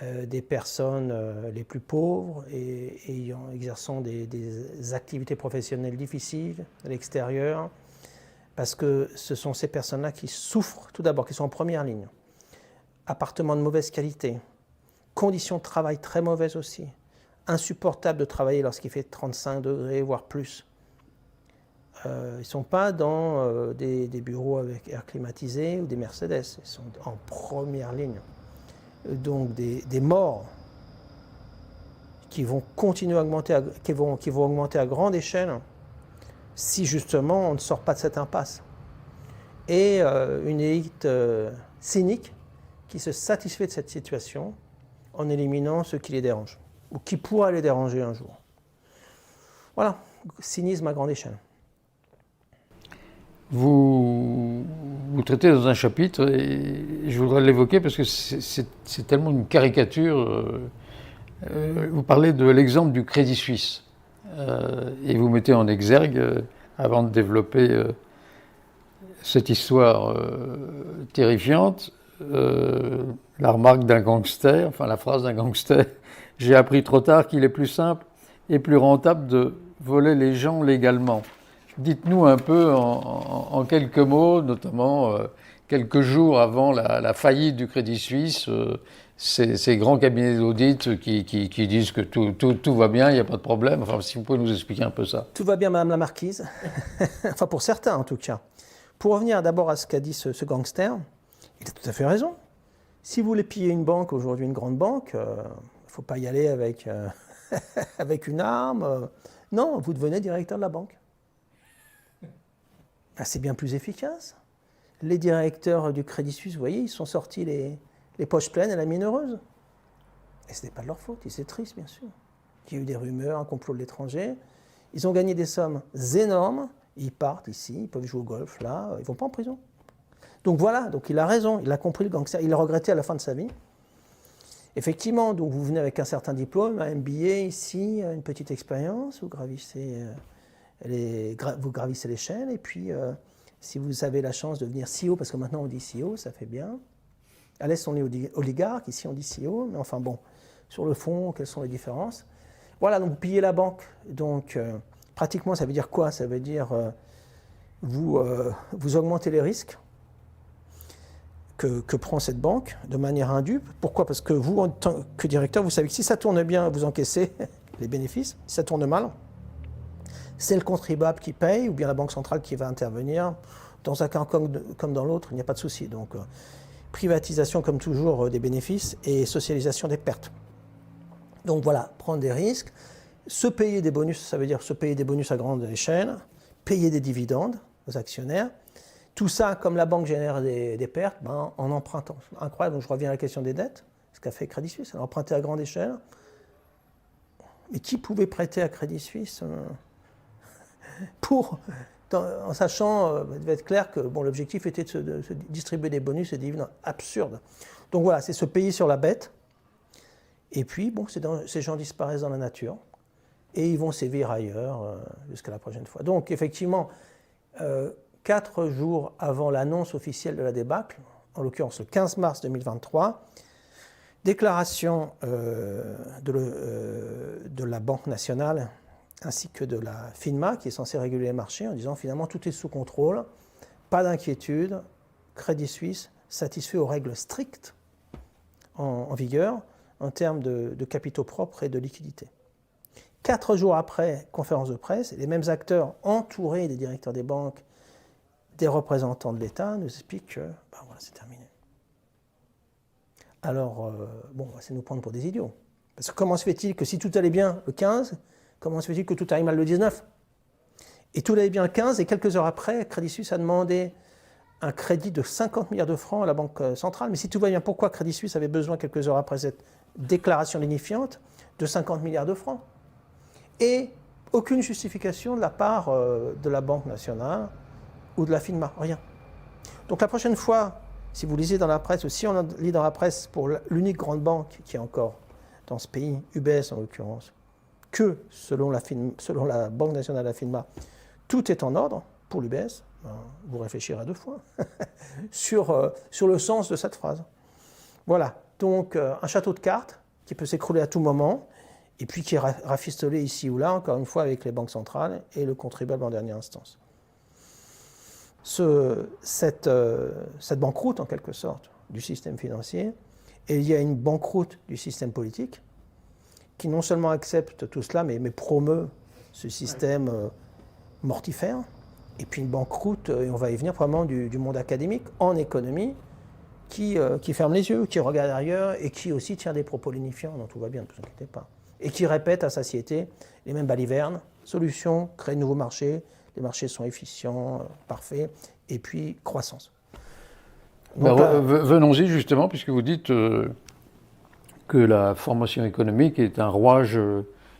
des personnes les plus pauvres et exerçant des activités professionnelles difficiles à l'extérieur, parce que ce sont ces personnes-là qui souffrent, tout d'abord, qui sont en première ligne. Appartements de mauvaise qualité, conditions de travail très mauvaises aussi, insupportable de travailler lorsqu'il fait 35 degrés, voire plus. Ils ne sont pas dans des bureaux avec air climatisé ou des Mercedes, ils sont en première ligne. Donc des morts qui vont continuer à augmenter, qui vont augmenter à grande échelle si justement on ne sort pas de cette impasse. Et une élite cynique qui se satisfait de cette situation en éliminant ceux qui les dérangent, ou qui pourraient les déranger un jour. Voilà, cynisme à grande échelle. Vous traitez dans un chapitre, et je voudrais l'évoquer parce que c'est tellement une caricature. Vous parlez de l'exemple du Crédit Suisse, et vous mettez en exergue, avant de développer cette histoire terrifiante, la remarque d'un gangster, enfin la phrase d'un gangster: « J'ai appris trop tard qu'il est plus simple et plus rentable de voler les gens légalement ». Dites-nous un peu en quelques mots, notamment quelques jours avant la faillite du Crédit Suisse, ces grands cabinets d'audit qui disent que tout va bien, il n'y a pas de problème. Enfin, si vous pouvez nous expliquer un peu ça. Tout va bien, Madame la Marquise. Enfin, pour certains en tout cas. Pour revenir d'abord à ce qu'a dit ce gangster, il a tout à fait raison. Si vous voulez piller une banque, aujourd'hui une grande banque, il ne faut pas y aller avec, avec une arme. Non, vous devenez directeur de la banque. Ben, c'est bien plus efficace. Les directeurs du Crédit Suisse, vous voyez, ils sont sortis les poches pleines et la mine heureuse. Et ce n'est pas de leur faute, et c'est triste bien sûr. Il y a eu des rumeurs, un complot de l'étranger. Ils ont gagné des sommes énormes, ils partent ici, ils peuvent jouer au golf là, ils ne vont pas en prison. Donc voilà, donc il a raison, il a compris le gangster, il l'a regretté à la fin de sa vie. Effectivement, donc vous venez avec un certain diplôme, un MBA ici, une petite expérience, vous gravissez l'échelle, et puis si vous avez la chance de devenir CEO, parce que maintenant on dit CEO, ça fait bien. À l'Est on est oligarque, ici on dit CEO, mais enfin bon, sur le fond, quelles sont les différences? Voilà, donc vous pillez la banque, donc pratiquement ça veut dire quoi? Ça veut dire vous augmentez les risques que prend cette banque de manière indue. Pourquoi? Parce que vous, en tant que directeur, vous savez que si ça tourne bien, vous encaissez les bénéfices. Si ça tourne mal, c'est le contribuable qui paye, ou bien la banque centrale qui va intervenir. Dans un cas comme dans l'autre, il n'y a pas de souci. Donc, privatisation comme toujours des bénéfices et socialisation des pertes. Donc voilà, prendre des risques, se payer des bonus, ça veut dire se payer des bonus à grande échelle, payer des dividendes aux actionnaires. Tout ça, comme la banque génère des pertes, ben, en empruntant. Incroyable, donc je reviens à la question des dettes, ce qu'a fait Crédit Suisse, elle a emprunté à grande échelle. Mais qui pouvait prêter à Crédit Suisse en sachant, il devait être clair que bon, l'objectif était de se distribuer des bonus et des dividendes absurdes. Donc voilà, c'est se payer sur la bête. Et puis, bon, ces gens disparaissent dans la nature et ils vont sévir ailleurs jusqu'à la prochaine fois. Donc effectivement, 4 jours avant l'annonce officielle de la débâcle, en l'occurrence le 15 mars 2023, déclaration de la Banque nationale ainsi que de la FINMA, qui est censée réguler les marchés, en disant finalement tout est sous contrôle, pas d'inquiétude, Crédit Suisse satisfait aux règles strictes en vigueur en termes de capitaux propres et de liquidités. 4 jours après, conférence de presse, les mêmes acteurs entourés des directeurs des banques, des représentants de l'État, nous expliquent que ben voilà, c'est terminé. Alors, bon, c'est nous prendre pour des idiots. Parce que comment se fait-il que si tout allait bien le 15, comment se fait-il que tout aille mal le 19? Et tout allait bien le 15, et quelques heures après, Crédit Suisse a demandé un crédit de 50 milliards de francs à la Banque centrale. Mais si tout va bien, pourquoi Crédit Suisse avait besoin, quelques heures après cette déclaration lignifiante, de 50 milliards de francs? Et aucune justification de la part de la Banque nationale ou de la FINMA, rien. Donc la prochaine fois, si vous lisez dans la presse, ou si on lit dans la presse pour l'unique grande banque qui est encore dans ce pays, UBS en l'occurrence, que selon la Banque nationale, la FINMA, tout est en ordre pour l'UBS, ben, vous réfléchirez à 2 fois sur le sens de cette phrase. Voilà. Donc un château de cartes qui peut s'écrouler à tout moment, et puis qui est rafistolé ici ou là, encore une fois, avec les banques centrales et le contribuable en dernière instance. Cette banqueroute, en quelque sorte, du système financier, et il y a une banqueroute du système politique, qui non seulement accepte tout cela, mais promeut ce système mortifère, et puis une banqueroute, et on va y venir probablement du monde académique, en économie, qui ferme les yeux, qui regarde ailleurs, et qui aussi tient des propos lénifiants, dont tout va bien, ne vous inquiétez pas. Et qui répète à satiété les mêmes balivernes, solution, créer de nouveaux marchés, les marchés sont efficients, parfaits, et puis croissance. Donc, venons-y justement, puisque vous dites que la formation économique est un rouage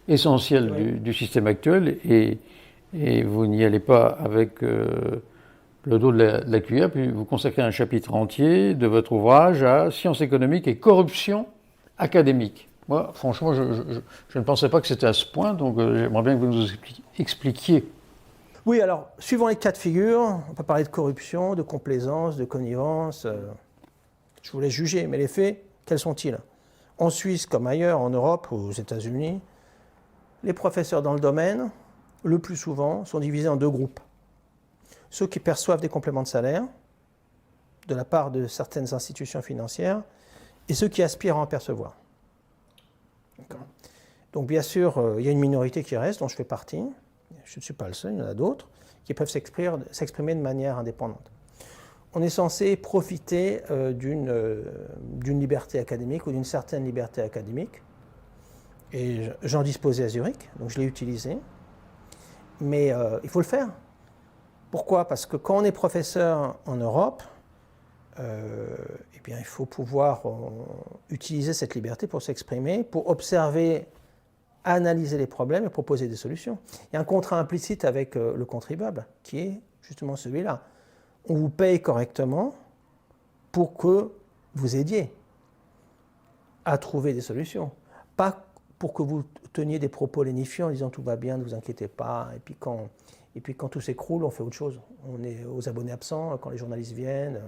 essentiel du système actuel, et vous n'y allez pas avec le dos de la cuillère, puis vous consacrez un chapitre entier de votre ouvrage à sciences économiques et corruption académique. Moi, franchement, je ne pensais pas que c'était à ce point, donc j'aimerais bien que vous nous expliquiez. Oui, alors, suivant les cas de figure, on peut parler de corruption, de complaisance, de connivence. Je vous laisse juger, mais les faits, quels sont-ils? En Suisse, comme ailleurs, en Europe ou aux États-Unis, les professeurs dans le domaine, le plus souvent, sont divisés en deux groupes. Ceux qui perçoivent des compléments de salaire de la part de certaines institutions financières et ceux qui aspirent à en percevoir. Donc bien sûr, il y a une minorité qui reste, dont je fais partie. Je ne suis pas le seul, il y en a d'autres, qui peuvent s'exprimer de manière indépendante. On est censé profiter d'une liberté académique ou d'une certaine liberté académique. Et j'en disposais à Zurich, donc je l'ai utilisé. Mais il faut le faire. Pourquoi? Parce que quand on est professeur en Europe, eh bien, il faut pouvoir utiliser cette liberté pour s'exprimer, pour observer, analyser les problèmes et proposer des solutions. Il y a un contrat implicite avec le contribuable qui est justement celui-là. On vous paye correctement pour que vous aidiez à trouver des solutions. Pas pour que vous teniez des propos lénifiants en disant tout va bien, ne vous inquiétez pas, et puis quand tout s'écroule, on fait autre chose. On est aux abonnés absents quand les journalistes viennent.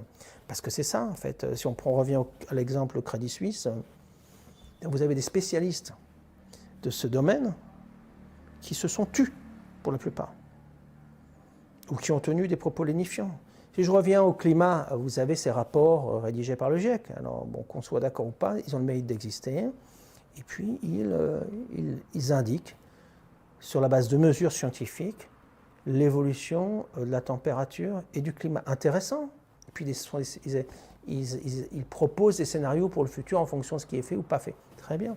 Parce que c'est ça, en fait. Si on revient à l'exemple Crédit Suisse, vous avez des spécialistes de ce domaine qui se sont tus, pour la plupart, ou qui ont tenu des propos lénifiants. Si je reviens au climat, vous avez ces rapports rédigés par le GIEC. Alors, bon, qu'on soit d'accord ou pas, ils ont le mérite d'exister. Et puis, ils indiquent, sur la base de mesures scientifiques, l'évolution de la température et du climat. Intéressant. Et puis, ils proposent des scénarios pour le futur en fonction de ce qui est fait ou pas fait. Très bien.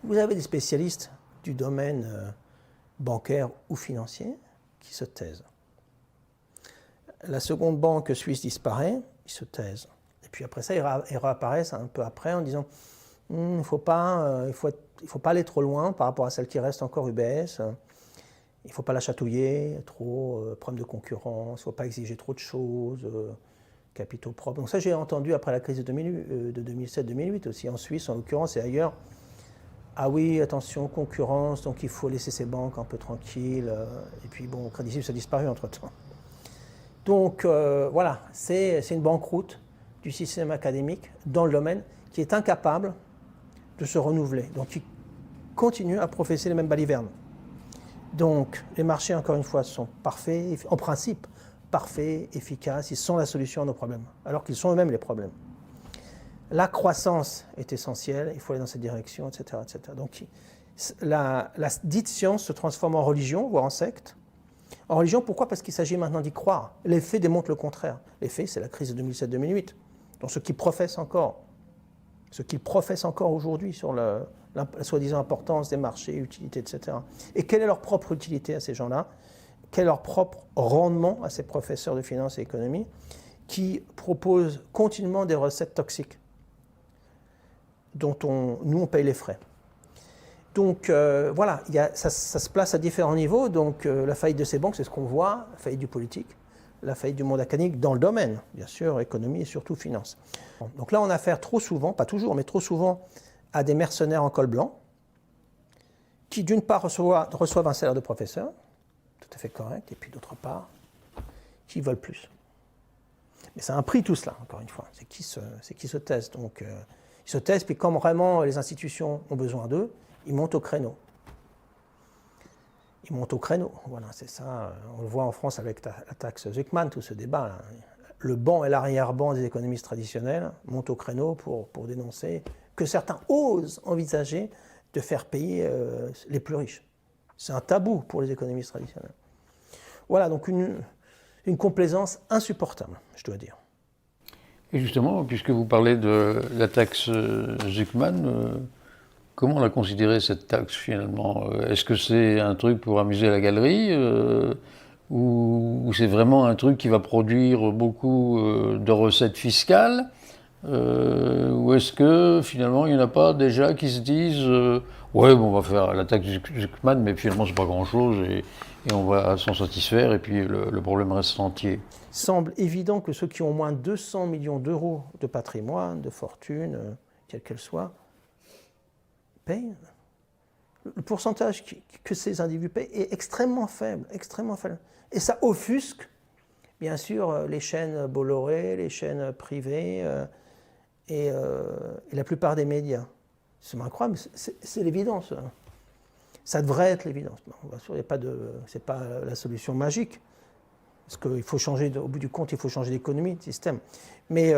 Vous avez des spécialistes du domaine bancaire ou financier qui se taisent. La seconde banque suisse disparaît, ils se taisent. Et puis après ça, ils réapparaissent un peu après en disant il ne faut pas aller trop loin par rapport à celle qui reste encore UBS. Il ne faut pas la chatouiller trop, problème de concurrence, il ne faut pas exiger trop de choses, capitaux propres. Donc ça, j'ai entendu après la crise de 2007-2008 aussi, en Suisse en l'occurrence et ailleurs. Ah oui, attention, concurrence, donc il faut laisser ces banques un peu tranquilles. Et puis bon, Crédit Suisse a disparu entre-temps. Donc voilà, c'est une banqueroute du système académique dans le domaine qui est incapable de se renouveler. Donc qui continue à professer les mêmes balivernes. Donc les marchés, encore une fois, sont parfaits, en principe, parfaits, efficaces, ils sont la solution à nos problèmes, alors qu'ils sont eux-mêmes les problèmes. La croissance est essentielle, il faut aller dans cette direction, etc. etc. Donc la dite science se transforme en religion, voire en secte. En religion, pourquoi? Parce qu'il s'agit maintenant d'y croire. Les faits démontrent le contraire. Les faits, c'est la crise de 2007-2008. Donc ceux qui professent encore aujourd'hui sur la soi-disant importance des marchés, utilité, etc. Et quelle est leur propre utilité à ces gens-là? Quel est leur propre rendement à ces professeurs de finance et économie qui proposent continuellement des recettes toxiques dont nous, on paye les frais. Donc voilà, ça se place à différents niveaux. Donc la faillite de ces banques, c'est ce qu'on voit, la faillite du politique, la faillite du monde académique dans le domaine, bien sûr, économie et surtout finance. Donc là, on a affaire trop souvent, pas toujours, mais trop souvent, à des mercenaires en col blanc, qui d'une part reçoivent un salaire de professeur, tout à fait correct, et puis d'autre part, qui veulent plus. Mais c'est un prix tout cela, encore une fois. C'est qui se taise. Donc, ils se taisent, puis comme vraiment les institutions ont besoin d'eux, ils montent au créneau. Ils montent au créneau. Voilà, c'est ça. On le voit en France avec la taxe Zuckman, tout ce débat. Là. Le banc et l'arrière-banc des économistes traditionnels montent au créneau pour dénoncer que certains osent envisager de faire payer les plus riches. C'est un tabou pour les économistes traditionnels. Voilà, donc une complaisance insupportable, je dois dire. Et justement, puisque vous parlez de la taxe Zuckman, comment on a considéré cette taxe finalement? Est-ce que c'est un truc pour amuser la galerie ou c'est vraiment un truc qui va produire beaucoup de recettes fiscales? Ou est-ce que finalement il n'y en a pas déjà qui se disent ouais, bon, on va faire la taxe Zuckman, mais finalement c'est pas grand-chose et on va s'en satisfaire et puis le problème reste entier. Il semble évident que ceux qui ont au moins 200 millions d'euros de patrimoine, de fortune, quelle qu'elle soit, payent. Le pourcentage que ces individus payent est extrêmement faible, extrêmement faible. Et ça offusque, bien sûr, les chaînes Bolloré, les chaînes privées et la plupart des médias. C'est incroyable, c'est l'évidence. Ça devrait être l'évidence. Bon, bien sûr, c'est pas la solution magique, parce qu'il faut changer, au bout du compte, il faut changer d'économie, de système. Mais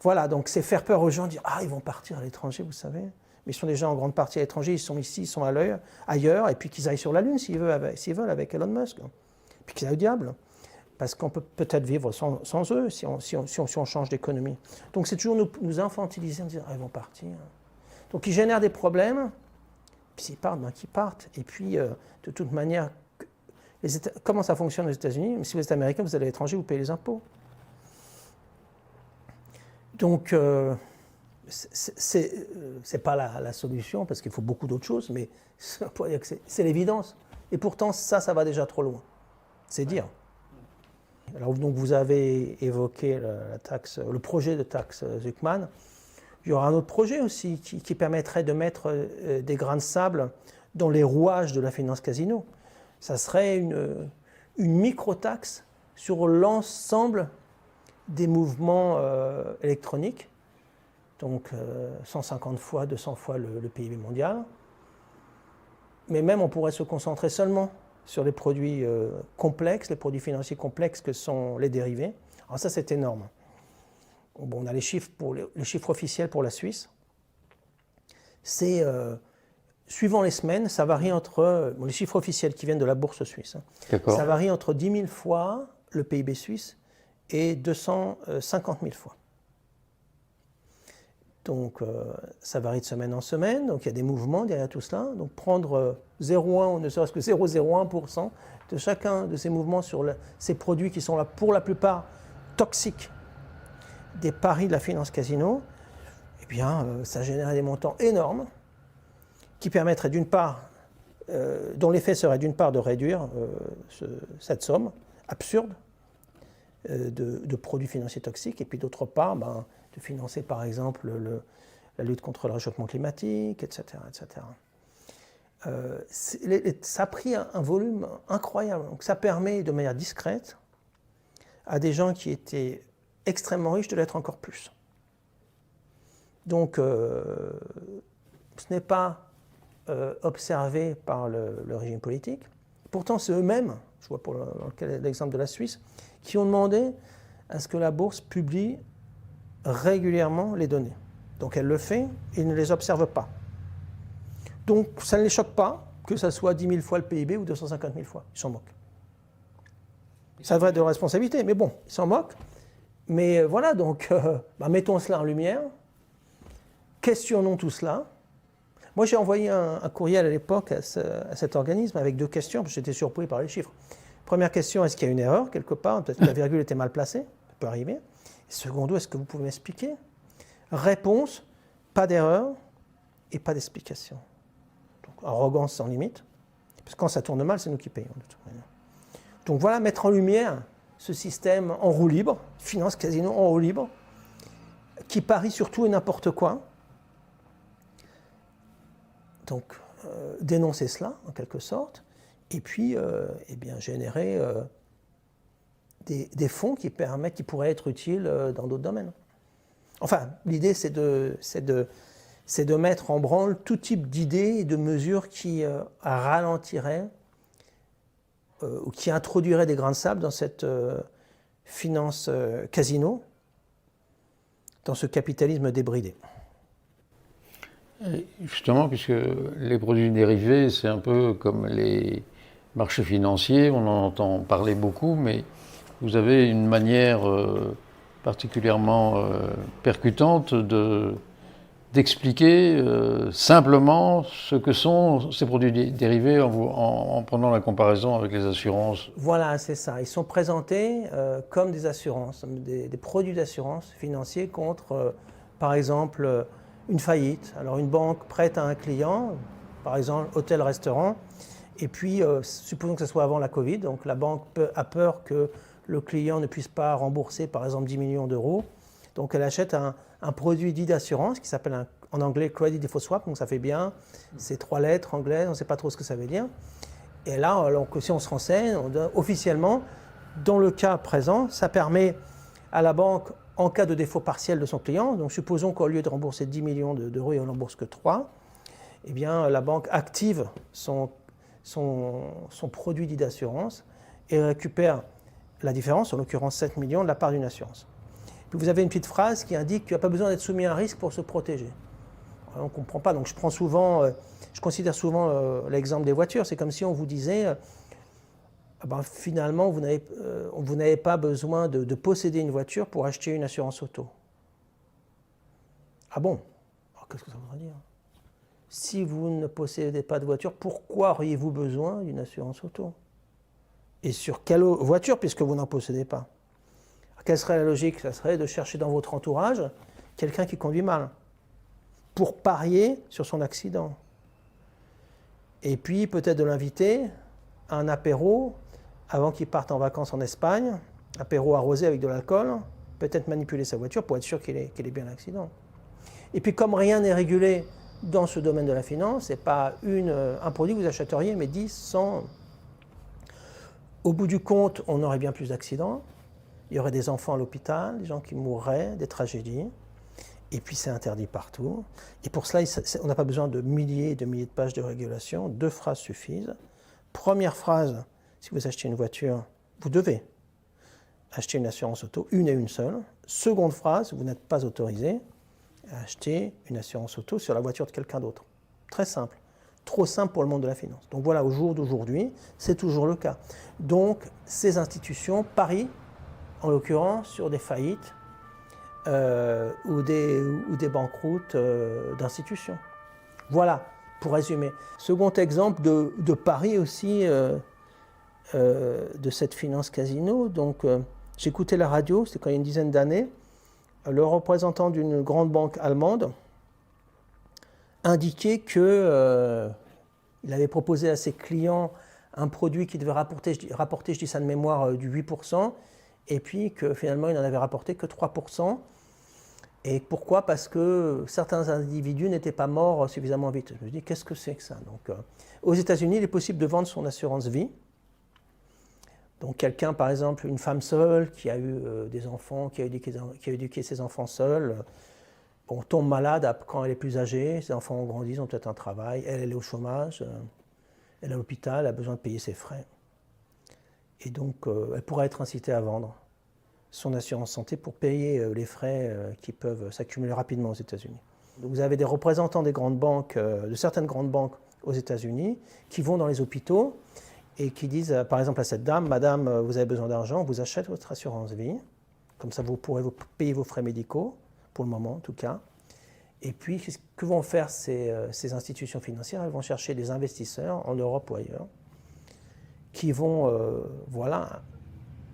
voilà, donc c'est faire peur aux gens, dire « Ah, ils vont partir à l'étranger, vous savez ». Mais ils sont déjà en grande partie à l'étranger, ils sont ici, ils sont ailleurs, et puis qu'ils aillent sur la Lune s'ils veulent avec Elon Musk. Puis qu'ils aillent au diable. Parce qu'on peut peut-être vivre sans eux si on change d'économie. Donc c'est toujours nous infantiliser, en disant ah, ils vont partir. Donc ils génèrent des problèmes, puis s'ils partent, qu'ils partent. Et puis de toute manière, comment ça fonctionne aux États-Unis? Si vous êtes américain, vous allez à l'étranger, vous payez les impôts. Donc c'est pas la solution, parce qu'il faut beaucoup d'autres choses, mais c'est l'évidence. Et pourtant, ça va déjà trop loin. C'est dire. Alors, donc vous avez évoqué le projet de taxe Zuckman. Il y aura un autre projet aussi qui permettrait de mettre des grains de sable dans les rouages de la finance casino. Ça serait une micro-taxe sur l'ensemble des mouvements électroniques, donc 150 fois, 200 fois le PIB mondial. Mais même on pourrait se concentrer seulement sur les produits complexes, les produits financiers complexes que sont les dérivés. Alors ça, c'est énorme. Bon, on a les chiffres officiels pour la Suisse. C'est, suivant les semaines, ça varie entre, les chiffres officiels qui viennent de la bourse suisse, ça varie entre 10 000 fois le PIB suisse et 250 000 fois. Donc ça varie de semaine en semaine, donc il y a des mouvements derrière tout cela. Donc prendre 0,1 ou ne serait-ce que 0,01% de chacun de ces mouvements sur ces produits qui sont là pour la plupart toxiques des paris de la finance casino, eh bien ça générerait des montants énormes qui permettraient d'une part, dont l'effet serait d'une part de réduire cette somme absurde de produits financiers toxiques, et puis d'autre part, de financer par exemple la lutte contre le réchauffement climatique, etc. etc. Ça a pris un volume incroyable. Donc ça permet de manière discrète à des gens qui étaient extrêmement riches de l'être encore plus. Donc ce n'est pas observé par le régime politique. Pourtant c'est eux-mêmes, je vois pour l'exemple de la Suisse, qui ont demandé à ce que la bourse publie régulièrement les données. Donc elle le fait, et ne les observe pas. Donc ça ne les choque pas que ça soit 10 000 fois le PIB ou 250 000 fois. Ils s'en moquent. Ça devrait être de responsabilité, mais bon, ils s'en moquent. Mais voilà, donc mettons cela en lumière, questionnons tout cela. Moi j'ai envoyé un courriel à l'époque à cet organisme avec 2 questions, parce que j'étais surpris par les chiffres. Première question, est-ce qu'il y a une erreur quelque part? Peut-être que la virgule était mal placée, ça peut arriver. Secondo, est-ce que vous pouvez m'expliquer? Réponse, pas d'erreur et pas d'explication. Donc arrogance sans limite, parce que quand ça tourne mal, c'est nous qui payons de toute manière. Donc voilà, mettre en lumière ce système en roue libre, finance casino en roue libre, qui parie sur tout et n'importe quoi. Donc dénoncer cela, en quelque sorte, et puis eh bien, générer des fonds qui pourraient être utiles dans d'autres domaines. Enfin, l'idée, c'est de mettre en branle tout type d'idées et de mesures qui ralentiraient ou qui introduiraient des grains de sable dans cette finance casino, dans ce capitalisme débridé. Et justement, puisque les produits dérivés, c'est un peu comme les marchés financiers, on en entend parler beaucoup, mais vous avez une manière particulièrement percutante d'expliquer simplement ce que sont ces produits dérivés en prenant la comparaison avec les assurances. Voilà, c'est ça. Ils sont présentés comme des assurances, des produits d'assurance financiers contre, par exemple, une faillite. Alors une banque prête à un client, par exemple hôtel-restaurant, et puis supposons que ce soit avant la Covid, donc la banque a peur que le client ne puisse pas rembourser par exemple 10 millions d'euros, donc elle achète un produit dit d'assurance qui s'appelle en anglais Credit Default Swap, donc ça fait bien, c'est 3 lettres anglaises, on ne sait pas trop ce que ça veut dire. Et là, alors que si on se renseigne, officiellement, dans le cas présent, ça permet à la banque, en cas de défaut partiel de son client, donc supposons qu'au lieu de rembourser 10 millions d'euros, il ne rembourse que 3, eh bien la banque active son produit dit d'assurance et récupère la différence, en l'occurrence 7 millions, de la part d'une assurance. Puis vous avez une petite phrase qui indique qu'il n'y a pas besoin d'être soumis à un risque pour se protéger. Alors, on ne comprend pas, donc je considère souvent l'exemple des voitures, c'est comme si on vous disait finalement, vous n'avez pas besoin de posséder une voiture pour acheter une assurance auto. Ah bon? Alors, qu'est-ce que ça voudrait dire? Si vous ne possédez pas de voiture, pourquoi auriez-vous besoin d'une assurance auto? Et sur quelle voiture, puisque vous n'en possédez pas? Alors, quelle serait la logique? Ça serait de chercher dans votre entourage quelqu'un qui conduit mal, pour parier sur son accident. Et puis peut-être de l'inviter à un apéro avant qu'il parte en vacances en Espagne, apéro arrosé avec de l'alcool, peut-être manipuler sa voiture pour être sûr qu'il ait bien l'accident. Et puis comme rien n'est régulé dans ce domaine de la finance, ce n'est pas un produit que vous achèteriez, mais 10, 100. Au bout du compte, on aurait bien plus d'accidents, il y aurait des enfants à l'hôpital, des gens qui mourraient, des tragédies, et puis c'est interdit partout. Et pour cela, on n'a pas besoin de milliers et de milliers de pages de régulation, 2 phrases suffisent. Première phrase, si vous achetez une voiture, vous devez acheter une assurance auto, une et une seule. Seconde phrase, vous n'êtes pas autorisé à acheter une assurance auto sur la voiture de quelqu'un d'autre. Très simple. Trop simple pour le monde de la finance. Donc voilà, au jour d'aujourd'hui, c'est toujours le cas. Donc ces institutions parient, en l'occurrence, sur des faillites ou des banqueroutes d'institutions. Voilà, pour résumer. Second exemple de pari aussi de cette finance casino. Donc, j'écoutais la radio, c'était quand il y a une dizaine d'années. Le représentant d'une grande banque allemande indiquait qu'il avait proposé à ses clients un produit qui devait rapporter, je dis ça de mémoire, du 8%, et puis que finalement il n'en avait rapporté que 3%. Et pourquoi? Parce que certains individus n'étaient pas morts suffisamment vite. Je me dis, qu'est-ce que c'est que ça? Donc, aux États-Unis, il est possible de vendre son assurance vie. Donc quelqu'un, par exemple, une femme seule qui a eu des enfants, qui a éduqué ses enfants seuls, tombe malade quand elle est plus âgée, ses enfants ont grandi, ils ont peut-être un travail, elle est au chômage, elle est à l'hôpital, elle a besoin de payer ses frais. Et donc elle pourrait être incitée à vendre son assurance santé pour payer les frais qui peuvent s'accumuler rapidement aux États-Unis. Donc vous avez des représentants des grandes banques, de certaines grandes banques aux États-Unis, qui vont dans les hôpitaux et qui disent, par exemple, à cette dame, « Madame, vous avez besoin d'argent, on vous achète votre assurance vie, comme ça vous pourrez vous payer vos frais médicaux, pour le moment en tout cas. » Et puis, que vont faire ces institutions financières? Elles vont chercher des investisseurs, en Europe ou ailleurs, qui vont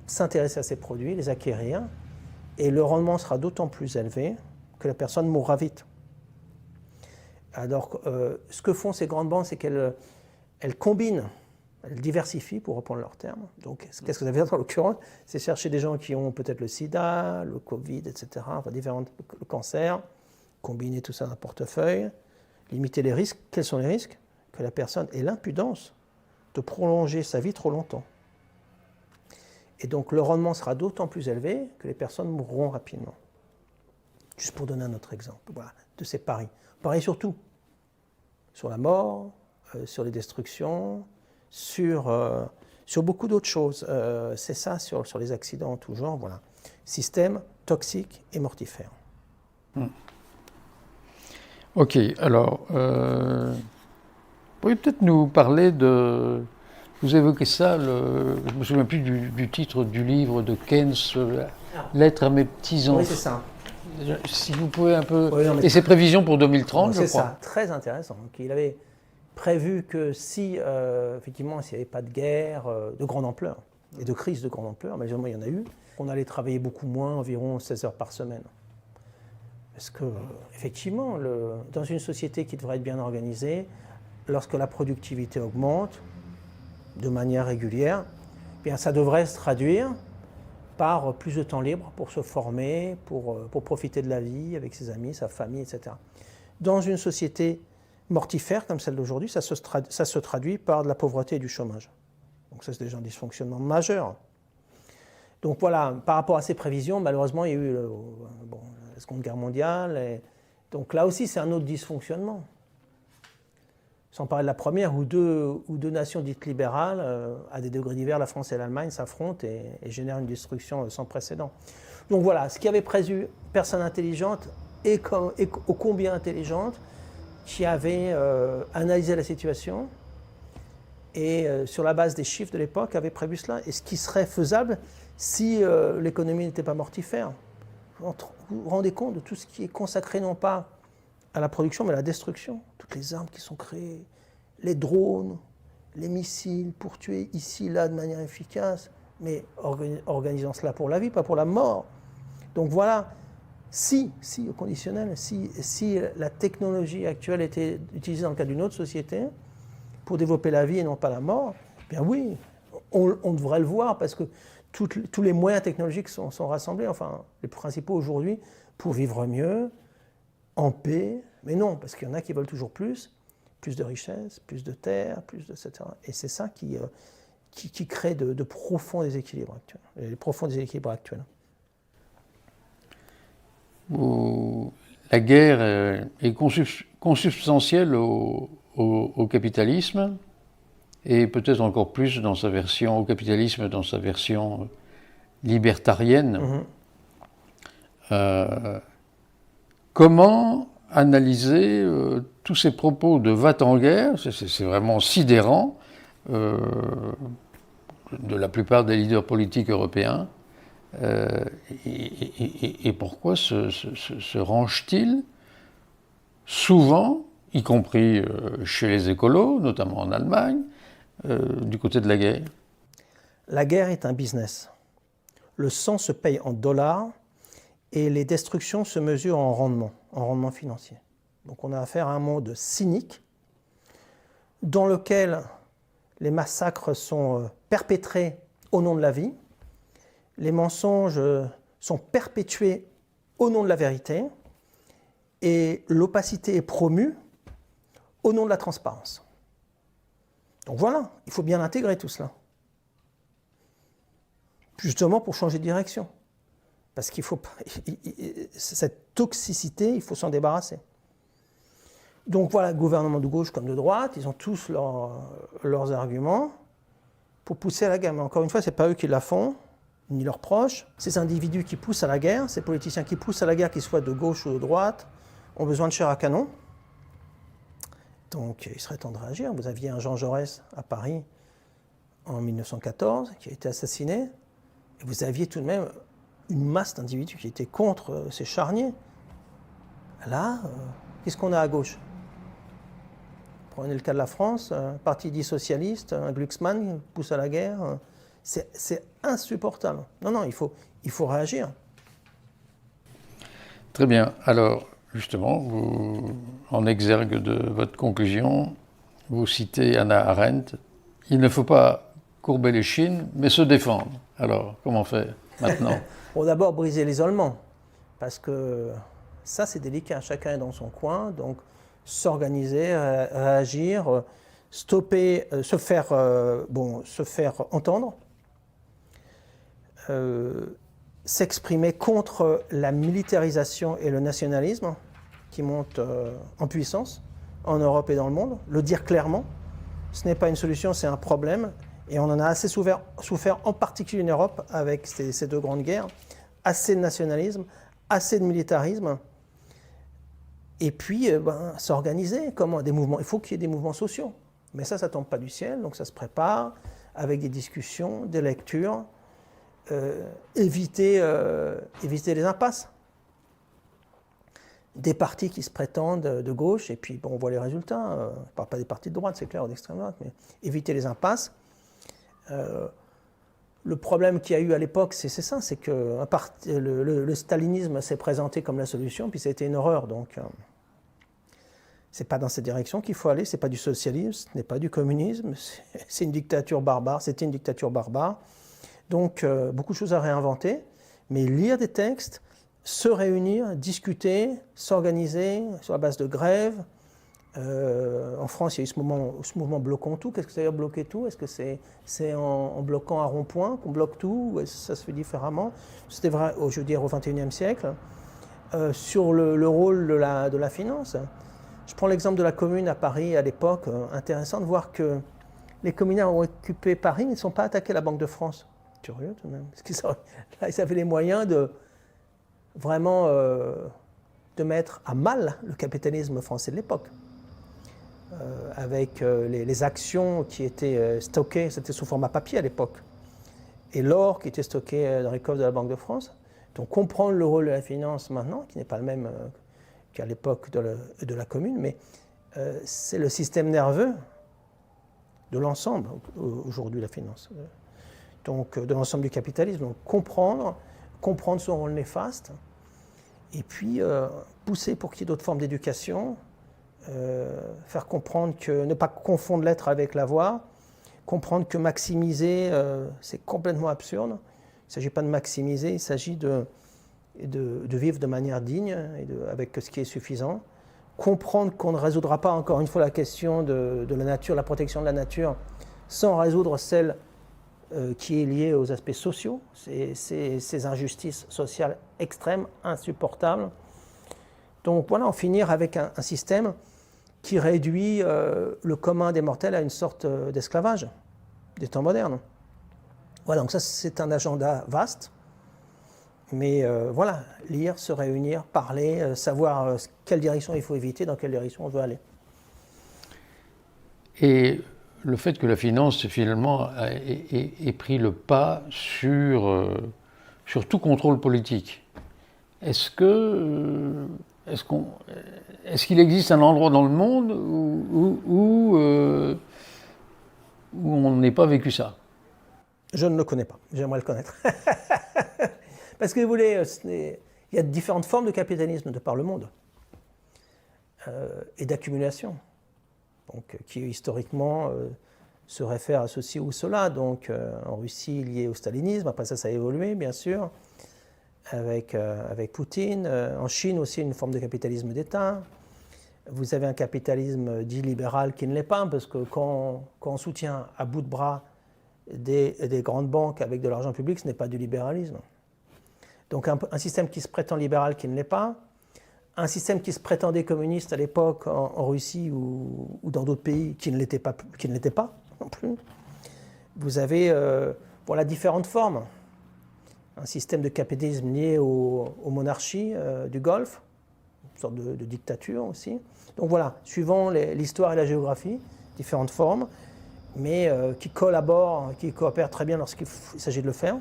s'intéresser à ces produits, les acquérir, et le rendement sera d'autant plus élevé que la personne mourra vite. Alors, ce que font ces grandes banques, c'est qu'elles combinent, elles diversifient, pour reprendre leurs termes. Donc, qu'est-ce que ça veut dire dans l'occurrence? C'est chercher des gens qui ont peut-être le sida, le Covid, etc., enfin, le cancer, combiner tout ça dans un portefeuille, limiter les risques. Quels sont les risques? Que la personne ait l'impudence de prolonger sa vie trop longtemps. Et donc le rendement sera d'autant plus élevé que les personnes mourront rapidement. Juste pour donner un autre exemple, voilà, de ces paris. Paris sur tout. Sur la mort, sur les destructions, sur beaucoup d'autres choses. C'est ça, sur les accidents en tout genre, voilà. Système toxique et mortifère. Ok, alors, vous pourriez peut-être nous parler de... Vous évoquez ça, je ne me souviens plus du titre du livre de Keynes, Lettre à mes petits-enfants. Oui, c'est ça. Si vous pouvez un peu... Oui, non, Et ses prévisions pour 2030, je crois. C'est ça, très intéressant. Donc, il avait prévu que si, effectivement, s'il n'y avait pas de guerre de grande ampleur, et de crise de grande ampleur, malheureusement il y en a eu, on allait travailler beaucoup moins, environ 16 heures par semaine. Parce que, effectivement, dans une société qui devrait être bien organisée, lorsque la productivité augmente de manière régulière, eh bien, ça devrait se traduire par plus de temps libre pour se former, pour profiter de la vie avec ses amis, sa famille, etc. Dans une société mortifère comme celle d'aujourd'hui, ça se traduit par de la pauvreté et du chômage. Donc ça, c'est déjà un dysfonctionnement majeur. Donc voilà, par rapport à ces prévisions, malheureusement, il y a eu la Seconde Guerre mondiale. Et donc là aussi, c'est un autre dysfonctionnement. Sans parler de la première, où deux nations dites libérales, à des degrés divers, la France et l'Allemagne s'affrontent et génèrent une destruction sans précédent. Donc voilà, ce qui avait prévu, personne intelligente et ô combien intelligente, qui avait analysé la situation et sur la base des chiffres de l'époque avait prévu cela. Et ce qui serait faisable si l'économie n'était pas mortifère. Vous vous rendez compte de tout ce qui est consacré non pas à la production mais à la destruction. Toutes les armes qui sont créées, les drones, les missiles pour tuer ici, là de manière efficace, mais organisant cela pour la vie, pas pour la mort. Donc voilà, si au conditionnel, si la technologie actuelle était utilisée dans le cadre d'une autre société pour développer la vie et non pas la mort, eh bien oui, on devrait le voir parce que tous les moyens technologiques sont rassemblés, enfin les principaux aujourd'hui, pour vivre mieux, en paix, mais non, parce qu'il y en a qui veulent toujours plus de richesses, plus de terres, etc. Et c'est ça qui crée de profonds déséquilibres actuels, les profonds déséquilibres actuels. La guerre est consubstantielle au capitalisme, et peut-être encore plus au capitalisme dans sa version libertarienne. Comment analyser tous ces propos de va-t-en-guerre, c'est vraiment sidérant, de la plupart des leaders politiques européens, et pourquoi se rangent-ils souvent, y compris chez les écolos, notamment en Allemagne, du côté de la guerre? La guerre est un business. Le sang se paye en dollars et les destructions se mesurent en rendement financier. Donc on a affaire à un monde cynique dans lequel les massacres sont perpétrés au nom de la vie, les mensonges sont perpétués au nom de la vérité et l'opacité est promue au nom de la transparence. Donc voilà, il faut bien intégrer tout cela. Justement pour changer de direction. Parce qu'il faut cette toxicité, il faut s'en débarrasser. Donc voilà, gouvernement de gauche comme de droite, ils ont tous leurs arguments pour pousser à la guerre. Mais encore une fois, ce n'est pas eux qui la font, ni leurs proches. Ces individus qui poussent à la guerre, ces politiciens qui poussent à la guerre, qu'ils soient de gauche ou de droite, ont besoin de chair à canon. Donc il serait temps de réagir. Vous aviez un Jean Jaurès à Paris en 1914 qui a été assassiné. Et vous aviez tout de même une masse d'individus qui étaient contre ces charniers. Là, qu'est-ce qu'on a à gauche? Prenez le cas de la France, un parti dit socialiste, un Glucksmann pousse à la guerre. C'est insupportable. Non, il faut réagir. Très bien. Alors, justement, en exergue de votre conclusion, vous citez Hannah Arendt. Il ne faut pas courber les chines, mais se défendre. Alors, comment faire maintenant? Bon, d'abord, briser l'isolement. Parce que ça, c'est délicat. Chacun est dans son coin. Donc, s'organiser, réagir, stopper, se faire entendre. s'exprimer contre la militarisation et le nationalisme qui montent en puissance en Europe et dans le monde, le dire clairement. Ce n'est pas une solution, c'est un problème. Et on en a assez souffert en particulier en Europe avec ces deux grandes guerres. Assez de nationalisme, assez de militarisme. Et puis, s'organiser. Comment des mouvements. Il faut qu'il y ait des mouvements sociaux. Mais ça ne tombe pas du ciel, donc ça se prépare avec des discussions, des lectures. Éviter les impasses. Des partis qui se prétendent de gauche, et puis on voit les résultats. Je ne parle pas des partis de droite, c'est clair, ou d'extrême droite, mais éviter les impasses. Le problème qu'il y a eu à l'époque, c'est ça, c'est que le stalinisme s'est présenté comme la solution, puis ça a été une horreur. Donc, c'est pas dans cette direction qu'il faut aller, c'est pas du socialisme, ce n'est pas du communisme, c'est une dictature barbare, c'était une dictature barbare. Donc, beaucoup de choses à réinventer, mais lire des textes, se réunir, discuter, s'organiser sur la base de grèves. En France, il y a eu ce mouvement Bloquons tout. Qu'est-ce que ça veut dire bloquer tout? Est-ce que c'est en bloquant un rond-point qu'on bloque tout? Ou est-ce que ça se fait différemment? C'était vrai, je veux dire, au XXIe siècle. Sur le rôle de la finance. Je prends l'exemple de la Commune à Paris à l'époque. Intéressant de voir que les communards ont occupé Paris, mais ne sont pas attaqués la Banque de France. Curieux tout de même. Là, ils avaient les moyens de vraiment de mettre à mal le capitalisme français de l'époque. Avec les actions qui étaient stockées, c'était sous format papier à l'époque, et l'or qui était stocké dans les coffres de la Banque de France. Donc comprendre le rôle de la finance maintenant, qui n'est pas le même qu'à l'époque de la Commune, mais c'est le système nerveux de l'ensemble, aujourd'hui la finance, donc de l'ensemble du capitalisme. Donc comprendre son rôle néfaste, et puis pousser pour qu'il y ait d'autres formes d'éducation, faire comprendre que ne pas confondre l'être avec l'avoir, comprendre que maximiser, c'est complètement absurde. Il ne s'agit pas de maximiser, il s'agit de vivre de manière digne et avec ce qui est suffisant. Comprendre qu'on ne résoudra pas encore une fois la question de la nature, la protection de la nature, sans résoudre celle qui est liée aux aspects sociaux, ces injustices sociales extrêmes, insupportables. Donc voilà, en finir avec un système qui réduit le commun des mortels à une sorte d'esclavage des temps modernes. Voilà, donc ça c'est un agenda vaste, mais voilà, lire, se réunir, parler, savoir quelle direction il faut éviter, dans quelle direction on veut aller. Et le fait que la finance finalement ait pris le pas sur tout contrôle politique, est-ce qu'il existe un endroit dans le monde où on n'ait pas vécu ça? Je ne le connais pas, j'aimerais le connaître. Parce que vous voulez, il y a différentes formes de capitalisme de par le monde et d'accumulation, donc, qui historiquement se réfèrent à ceci ou cela. Donc en Russie lié au stalinisme, après ça a évolué bien sûr, avec Poutine. En Chine aussi une forme de capitalisme d'État. Vous avez un capitalisme dit libéral qui ne l'est pas, parce que quand on soutient à bout de bras des grandes banques avec de l'argent public, ce n'est pas du libéralisme. Donc un système qui se prétend libéral qui ne l'est pas, un système qui se prétendait communiste à l'époque en Russie ou dans d'autres pays qui ne l'était pas non plus. Vous avez voilà, différentes formes. Un système de capitalisme lié aux monarchies du Golfe, une sorte de dictature aussi. Donc voilà, suivant l'histoire et la géographie, différentes formes, mais qui collaborent, qui coopèrent très bien lorsqu'il s'agit de le faire.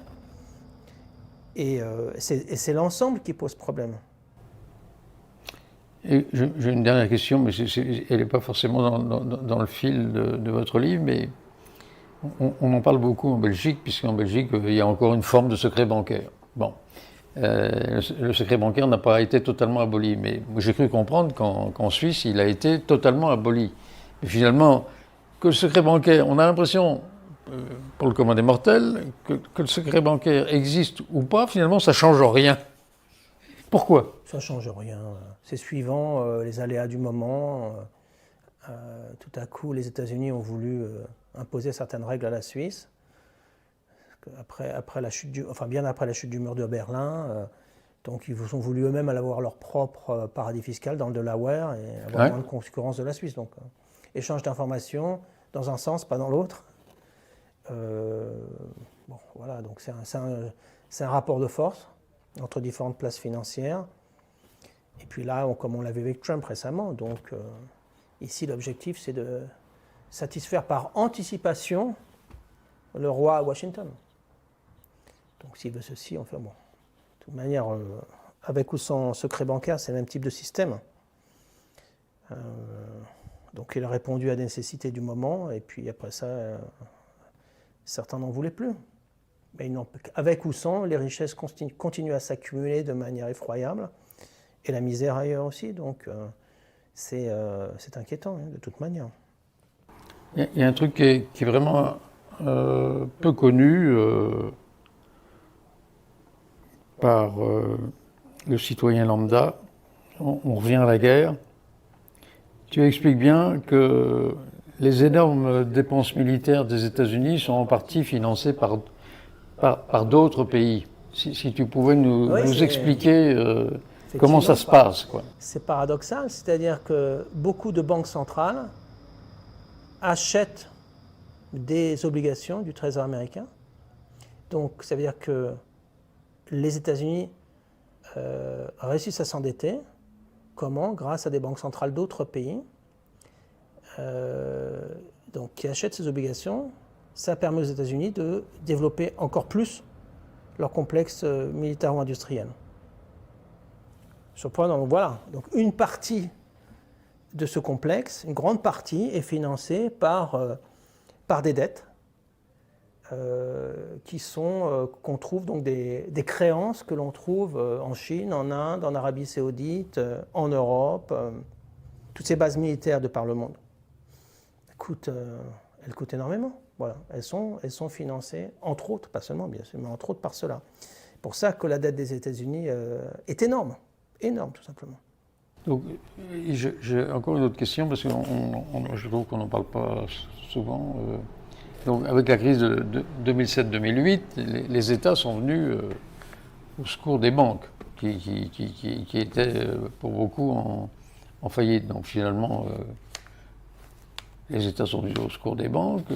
Et c'est l'ensemble qui pose problème. Et j'ai une dernière question, mais elle n'est pas forcément dans le fil de votre livre, mais on en parle beaucoup en Belgique, puisqu'en Belgique, il y a encore une forme de secret bancaire. Bon, le secret bancaire n'a pas été totalement aboli, mais j'ai cru comprendre qu'en Suisse, il a été totalement aboli. Mais finalement, que le secret bancaire, on a l'impression, pour le commun des mortels, que le secret bancaire existe ou pas, finalement, ça ne change rien. Pourquoi? Ça ne change rien. C'est suivant les aléas du moment. Tout à coup, les États-Unis ont voulu imposer certaines règles à la Suisse. Après la chute bien après la chute du mur de Berlin, donc ils ont voulu eux-mêmes avoir leur propre paradis fiscal dans le Delaware et avoir moins de concurrence de la Suisse. Donc échange d'informations dans un sens, pas dans l'autre. Bon, voilà, donc c'est un rapport de force entre différentes places financières. Et puis là, comme on l'a vu avec Trump récemment, donc ici l'objectif c'est de satisfaire par anticipation le roi à Washington. Donc s'il veut ceci, enfin bon. De toute manière, avec ou sans secret bancaire, c'est le même type de système. Donc il a répondu à des nécessités du moment, et puis après ça, certains n'en voulaient plus. Mais avec ou sans, les richesses continuent à s'accumuler de manière effroyable, et la misère ailleurs aussi. Donc c'est inquiétant, hein, de toute manière. Il y a un truc qui est vraiment peu connu par le citoyen lambda. On revient à la guerre. Tu expliques bien que les énormes dépenses militaires des États-Unis sont en partie financées par d'autres pays. Si tu pouvais nous expliquer comment ça se passe, quoi. C'est paradoxal, c'est-à-dire que beaucoup de banques centrales achètent des obligations du Trésor américain. Donc ça veut dire que les États-Unis réussissent à s'endetter. Comment? Grâce à des banques centrales d'autres pays donc, qui achètent ces obligations. Ça permet aux États-Unis de développer encore plus leur complexe militaro-industriel. Sur le point, donc voilà. Donc une partie de ce complexe, une grande partie, est financée par des dettes qu'on trouve donc des créances que l'on trouve en Chine, en Inde, en Arabie Saoudite, en Europe, toutes ces bases militaires de par le monde. Elles coûtent énormément. Voilà. Elles sont financées, entre autres, pas seulement bien sûr, mais entre autres par cela. C'est pour ça que la dette des États-Unis est énorme, énorme tout simplement. Donc, j'ai encore une autre question, parce que je trouve qu'on n'en parle pas souvent. Donc, avec la crise de 2007-2008, les États sont venus au secours des banques, qui étaient pour beaucoup en faillite. Donc finalement, les États sont venus au secours des banques,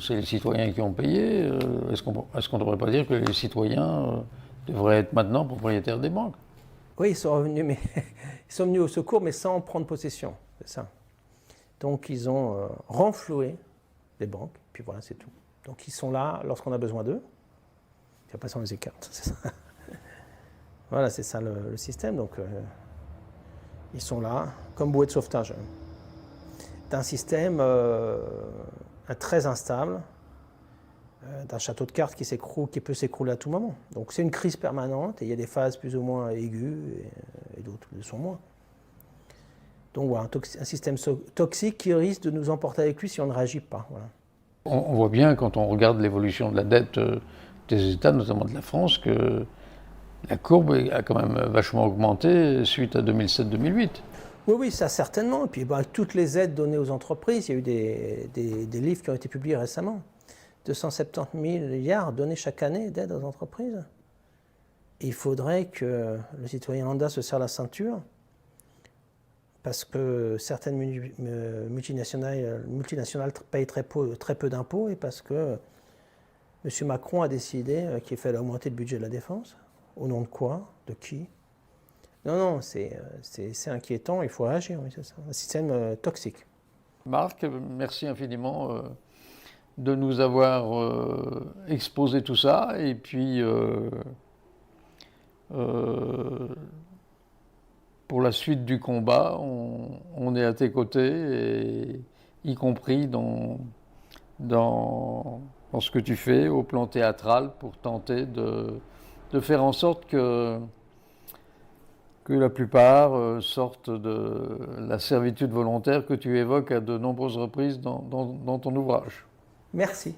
c'est les citoyens qui ont payé. Est-ce qu'on ne devrait pas dire que les citoyens devraient être maintenant propriétaires des banques? Oui, ils sont revenus, mais ils sont venus au secours, mais sans prendre possession, c'est ça. Donc ils ont renfloué les banques, puis voilà, c'est tout. Donc ils sont là lorsqu'on a besoin d'eux, puis après on les écarte, c'est ça. Voilà, c'est ça le système. Donc ils sont là comme bouée de sauvetage d'un système très instable, d'un château de cartes qui peut s'écrouler à tout moment. Donc c'est une crise permanente et il y a des phases plus ou moins aiguës et d'autres le sont moins. Donc voilà, un système toxique qui risque de nous emporter avec lui si on ne réagit pas. Voilà. On voit bien quand on regarde l'évolution de la dette des États, notamment de la France, que la courbe a quand même vachement augmenté suite à 2007-2008. Oui, ça certainement. Et puis toutes les aides données aux entreprises, il y a eu des livres qui ont été publiés récemment. 270 milliards donnés chaque année d'aide aux entreprises. Et il faudrait que le citoyen lambda se serre la ceinture, parce que certaines multinationales payent très peu d'impôts, et parce que M. Macron a décidé qu'il fallait augmenter le budget de la défense. Au nom de quoi? De qui? Non, c'est inquiétant, il faut réagir, oui, c'est ça. Un système toxique. Marc, merci infiniment de nous avoir exposé tout ça, et puis pour la suite du combat, on est à tes côtés, et, y compris dans ce que tu fais au plan théâtral, pour tenter de faire en sorte que la plupart sortent de la servitude volontaire que tu évoques à de nombreuses reprises dans ton ouvrage. Merci.